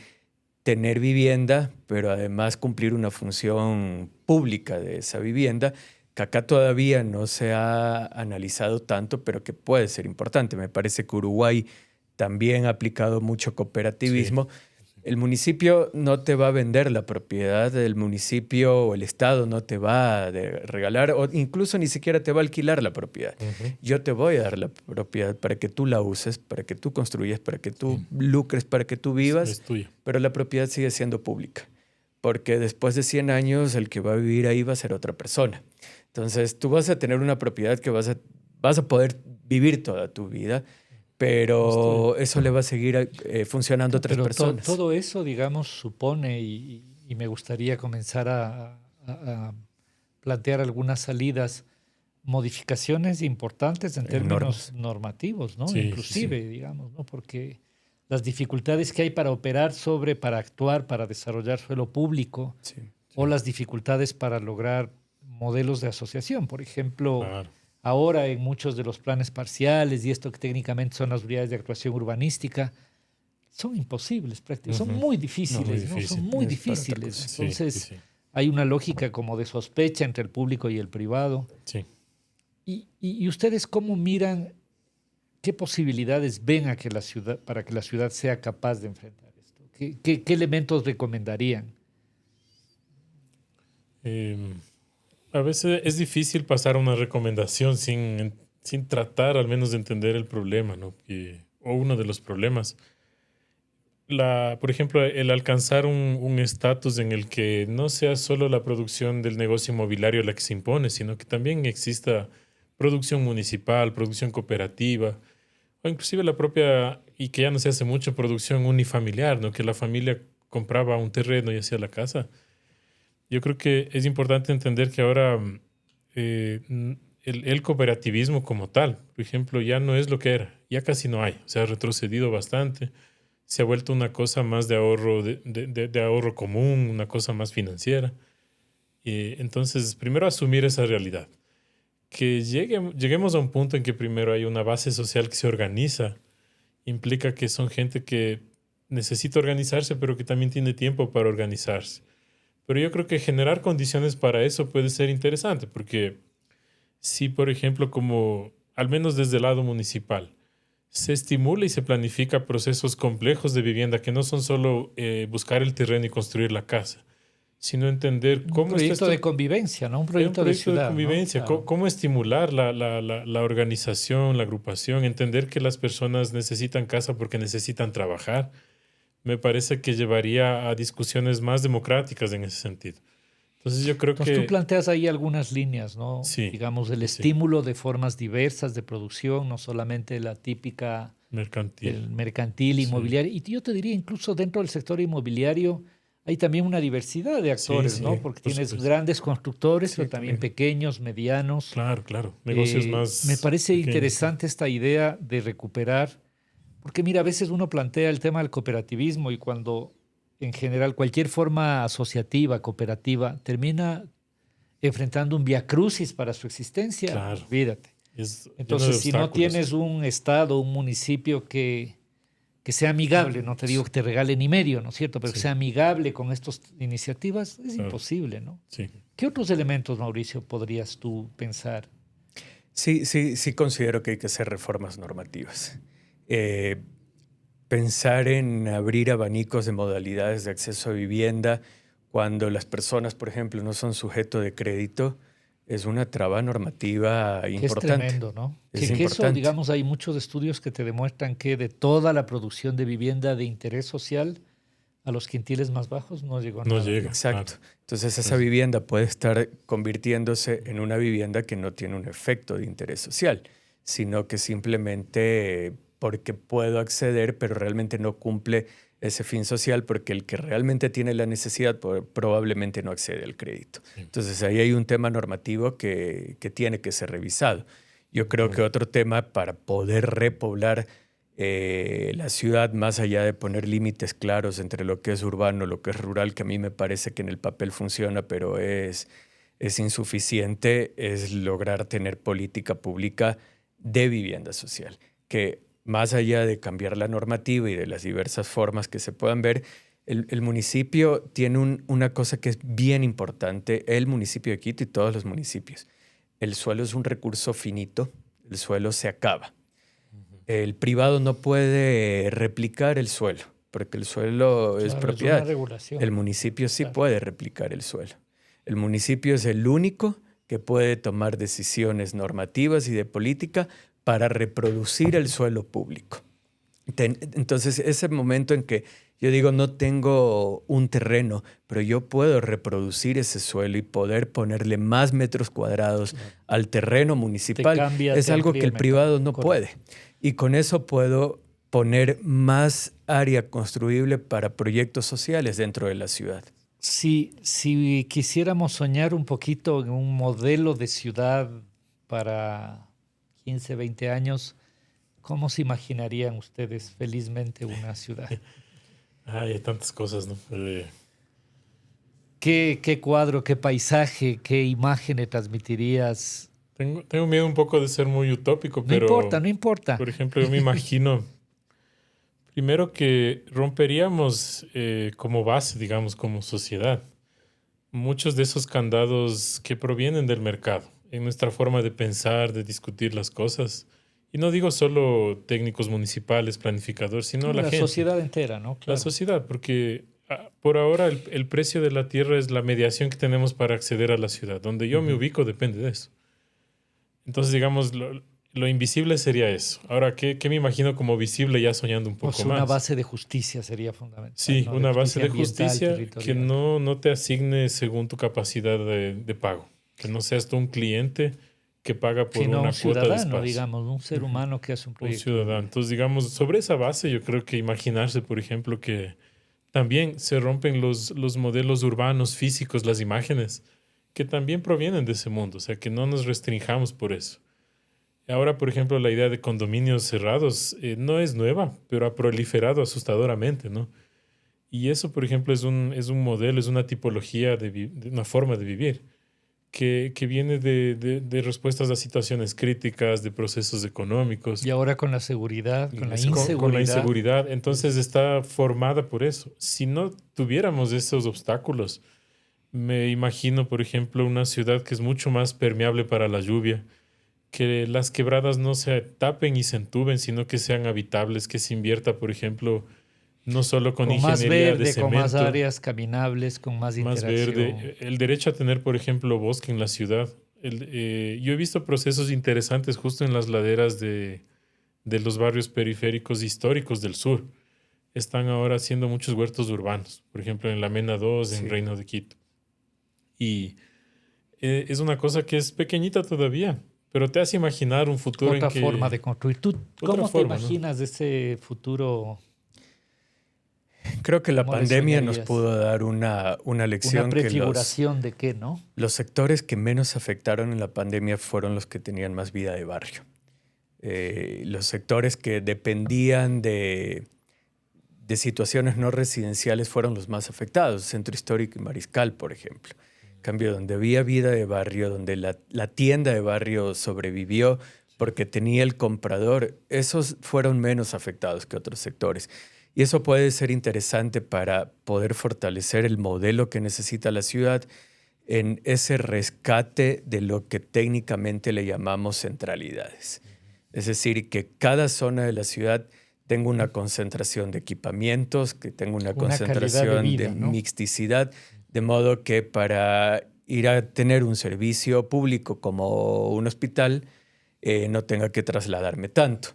tener vivienda, pero además cumplir una función pública de esa vivienda, que acá todavía no se ha analizado tanto, pero que puede ser importante. Me parece que Uruguay también ha aplicado mucho sí, cooperativismo. sí, El municipio no te va a vender la propiedad, el municipio o el estado no te va a regalar o incluso ni siquiera te va a alquilar la propiedad. ujú, Yo te voy a dar la propiedad para que tú la uses, para que tú construyas, para que tú sí. lucres, para que tú vivas, Es tuya. pero la propiedad sigue siendo pública, porque después de 100 años el que va a vivir ahí va a ser otra persona. Entonces tú vas a tener una propiedad que vas a poder vivir toda tu vida, Es tuya. pero eso le va a seguir funcionando a otras Pero personas. todo eso, digamos, supone, y me gustaría comenzar a plantear algunas salidas, modificaciones importantes en En términos normas. normativos, ¿no? Sí, sí, sí. Inclusive, digamos, ¿no? Porque las dificultades que hay para operar sobre, para actuar, para desarrollar suelo público, Sí. o Sí, las dificultades para lograr modelos de asociación. Por ejemplo, claro. ahora en muchos de los planes parciales y esto que técnicamente son las unidades de actuación urbanística, son imposibles prácticamente, son Ujú. muy No, muy difíciles, ¿no? Son difícil. muy Es para otra difíciles. cosa. Sí, sí, Entonces, sí. hay una lógica como de sospecha entre el público y el privado. Sí. Y ustedes cómo miran, qué posibilidades ven a que la ciudad, para que la ciudad sea capaz de enfrentar esto? ¿Qué elementos recomendarían? Em, a veces es difícil pasar una recomendación sin tratar al menos de entender el problema, ¿no? O uno de los problemas. Por ejemplo, el alcanzar un estatus en el que no sea solo la producción del negocio inmobiliario la que se impone, sino que también exista producción municipal, producción cooperativa, o inclusive la propia, y que ya no se hace mucho, producción unifamiliar, ¿no? Que la familia compraba un terreno y hacía la casa. Yo creo que es importante entender que ahora el cooperativismo como tal, por ejemplo, ya no es lo que era, ya casi no hay, se ha retrocedido bastante, se ha vuelto una cosa más de ahorro, de ahorro común, una cosa más financiera. Entonces, primero asumir esa realidad, que lleguemos a un punto en que primero hay una base social que se organiza, implica que son gente que necesita organizarse, pero que también tiene tiempo para organizarse. Pero yo creo que generar condiciones para eso puede ser interesante, porque si, por ejemplo, como al menos desde el lado municipal, se estimula y se planifica procesos complejos de vivienda que no son solo buscar el terreno y construir la casa, sino entender Un cómo está proyecto esto. de convivencia, ¿no? Un Es un proyecto de proyecto de ciudad, ¿no? convivencia, Claro. cómo estimular la organización, la agrupación, entender que las personas necesitan casa porque necesitan trabajar. Me parece que llevaría a discusiones más democráticas en ese sentido. Entonces yo creo Entonces tú que planteas ahí algunas líneas, ¿no? sí, Digamos, el sí, sí, estímulo de formas diversas de producción, no solamente la típica mercantil. del mercantil Sí, inmobiliario. Y yo te diría, incluso dentro del sector inmobiliario hay también una diversidad de sí, actores, sí, ¿no? Porque por tienes supuesto. grandes constructores, Sí, pero también también. pequeños, medianos. Claro, claro. Negocios Me más parece pequeños. Sí. interesante esta idea de recuperar, porque mira, a veces uno plantea el tema del cooperativismo y cuando en general cualquier forma asociativa, cooperativa, termina enfrentando un viacrucis para su existencia, Claro. olvídate. Es lleno de Entonces, si no obstáculos. tienes un estado, un municipio que sea amigable, no te digo que te regale ni medio, ¿no es cierto? Pero que Sí, sea amigable con estas iniciativas, es claro. imposible, ¿no? Sí. ¿Qué otros elementos, Mauricio, podrías tú pensar? Sí considero que hay que hacer reformas normativas. Eh, Pensar en abrir abanicos de modalidades de acceso a vivienda cuando las personas, por ejemplo, no son sujeto de crédito, es una traba normativa Que es importante. tremendo, ¿no? Es Que eso, importante. digamos, hay muchos estudios que te demuestran que de toda la producción de vivienda de interés social, a los quintiles más bajos no llegó No nada, llega, ¿no? claro. Exacto. Entonces esa Pues, vivienda puede estar convirtiéndose en una vivienda que no tiene un efecto de interés social, sino que simplemente porque puedo acceder, pero realmente no cumple ese fin social porque el que realmente tiene la necesidad probablemente no accede al crédito. sí, Entonces ahí hay un tema normativo que tiene que ser revisado. Yo creo que otro tema para poder repoblar la ciudad, más allá de poner límites claros entre lo que es urbano, lo que es rural, que a mí me parece que en el papel funciona, pero es insuficiente, es lograr tener política pública de vivienda social, que más allá de cambiar la normativa y de las diversas formas que se puedan ver, el municipio tiene una cosa que es bien importante, el municipio de Quito y todos los municipios. El suelo es un recurso finito, el suelo se acaba. El privado no puede replicar el suelo, porque el suelo es Claro, es una propiedad. El regulación. municipio sí Claro. puede replicar el suelo. El municipio es el único que puede tomar decisiones normativas y de política para reproducir el suelo público. Entonces, ese momento en que yo digo, no tengo un terreno, pero yo puedo reproducir ese suelo y poder ponerle más metros cuadrados al terreno Te municipal, cambia, es te algo amplía que el el privado mercado. no Correcto. puede. Y con eso puedo poner más área construible para proyectos sociales dentro de la ciudad. Si quisiéramos soñar un poquito en un modelo de ciudad para 15, 20 años, ¿cómo se imaginarían ustedes felizmente una ciudad? hay tantas cosas, ¿no? ¿Qué cuadro, qué paisaje, qué imagen le transmitirías? Tengo miedo un poco de ser muy utópico, No importa, pero, no importa. por ejemplo, yo me imagino primero que romperíamos como base, digamos, como sociedad, muchos de esos candados que provienen del mercado, en nuestra forma de pensar, de discutir las cosas. Y no digo solo técnicos municipales, planificadores, sino No, la la gente, sociedad entera, ¿no? la Claro. sociedad, porque por ahora el precio de la tierra es la mediación que tenemos para acceder a la ciudad. Donde yo me Ujú. ubico depende de eso. Entonces, digamos, lo invisible sería eso. Ahora, ¿qué me imagino como visible ya soñando un poco Pues una más? base de justicia sería fundamental, Sí, ¿no? De una base justicia de ambiental, justicia que territorial. no te asigne según tu capacidad de pago. Que no seas tú un cliente que paga por Sino un una cuota de ciudadano, espacio. digamos, un ser Ujú. humano que hace un Un proyecto de ciudadano. vida. Entonces, digamos, sobre esa base yo creo que imaginarse, por ejemplo, que también se rompen los modelos urbanos físicos, las imágenes, que también provienen de ese mundo, o sea, que no nos restringamos por eso. Ahora, por ejemplo, la idea de condominios cerrados no es nueva, pero ha proliferado asustadoramente, ¿no? Y eso, por ejemplo, es un modelo, es una tipología de una forma de vivir que viene de respuestas a situaciones críticas, de procesos económicos. Y ahora con la seguridad, con la Con la inseguridad. inseguridad. Entonces está formada por eso. Si no tuviéramos esos obstáculos, me imagino, por ejemplo, una ciudad que es mucho más permeable para la lluvia, que las quebradas no se tapen y se entuben, sino que sean habitables, que se invierta, por ejemplo, no solo con Con más ingeniería de verde, con más cemento, áreas caminables, con más más interacción. verde, el derecho a tener, por ejemplo, bosque en la ciudad. Yo he visto procesos interesantes justo en las laderas de los barrios periféricos históricos del sur. Están ahora haciendo muchos huertos urbanos, por ejemplo, en la Mena 2, en Sí. Reino de Quito. Y es una cosa que es pequeñita todavía, pero te hace imaginar un futuro Otra en que... forma de construir. ¿Tú cómo forma, te ¿no? imaginas ese futuro? Creo que la ¿Cómo le pandemia nos soñarías? pudo dar una lección Una que prefiguración de qué, ¿no? los sectores que menos afectaron en la pandemia fueron los que tenían más vida de barrio. Los sectores que dependían de situaciones no residenciales fueron los más afectados, Centro Histórico y Mariscal, por ejemplo. En cambio, donde había vida de barrio, donde la tienda de barrio sobrevivió porque tenía el comprador, esos fueron menos afectados que otros sectores. Y eso puede ser interesante para poder fortalecer el modelo que necesita la ciudad en ese rescate de lo que técnicamente le llamamos centralidades. Es decir, que cada zona de la ciudad tenga una concentración de equipamientos, que tenga una concentración calidad de vida, de ¿no? mixticidad, de modo que para ir a tener un servicio público como un hospital no tenga que trasladarme tanto.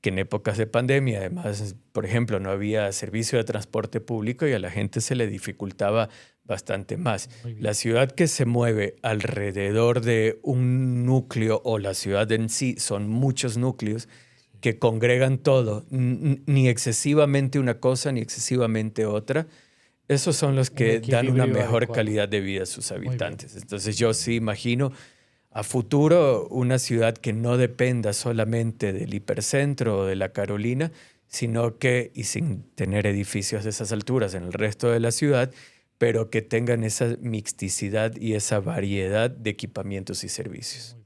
Que en épocas de pandemia, además, por ejemplo, no había servicio de transporte público y a la gente se le dificultaba bastante más. Muy bien. La ciudad que se mueve alrededor de un núcleo o la ciudad en sí son muchos núcleos que congregan todo, ni excesivamente una cosa ni excesivamente otra. Esos son los que dan una equilibrio mejor adecuado. calidad de vida a sus bien. habitantes. Entonces yo sí imagino a futuro una ciudad que no dependa solamente del hipercentro o de la Carolina, sino que, y sin tener edificios de esas alturas en el resto de la ciudad, pero que tengan esa mixticidad y esa variedad de equipamientos y servicios.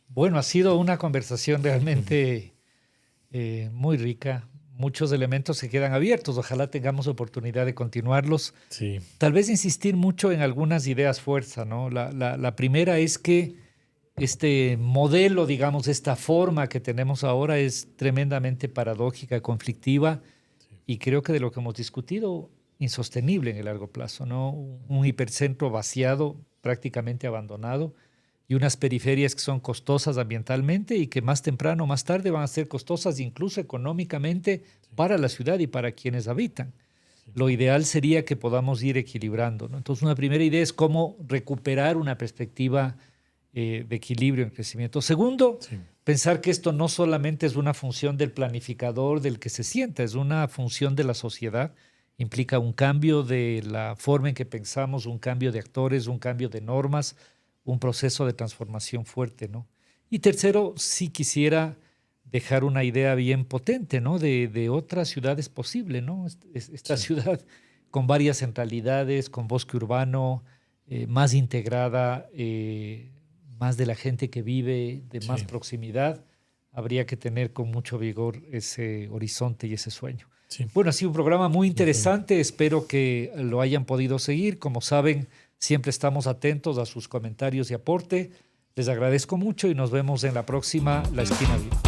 Bueno, ha sido una conversación realmente muy rica. Muchos elementos se quedan abiertos. Ojalá tengamos oportunidad de continuarlos. Sí, Tal vez insistir mucho en algunas ideas fuerza, ¿no? La primera es que este modelo, digamos, esta forma que tenemos ahora es tremendamente paradójica, conflictiva y creo que de lo que hemos discutido, insostenible en el largo plazo, ¿no? Un hipercentro vaciado, prácticamente abandonado y unas periferias que son costosas ambientalmente y que más temprano o más tarde van a ser costosas incluso económicamente para la ciudad y para quienes habitan. Lo ideal sería que podamos ir equilibrando, ¿no? Entonces, una primera idea es cómo recuperar una perspectiva de equilibrio en crecimiento. Segundo, sí. pensar que esto no solamente es una función del planificador, del que se sienta, es una función de la sociedad. Implica un cambio de la forma en que pensamos, un cambio de actores, un cambio de normas, un proceso de transformación fuerte, ¿no? Y tercero, sí quisiera dejar una idea bien potente, ¿no? De otras ciudades posible, ¿no? Esta ciudad con varias centralidades, con bosque urbano, más integrada, más de la gente que vive, de más Sí. proximidad, habría que tener con mucho vigor ese horizonte y ese sueño. Sí. Bueno, ha sido un programa muy interesante, espero que lo hayan podido seguir. Como saben, siempre estamos atentos a sus comentarios y aporte. Les agradezco mucho y nos vemos en la próxima La Esquina Viva.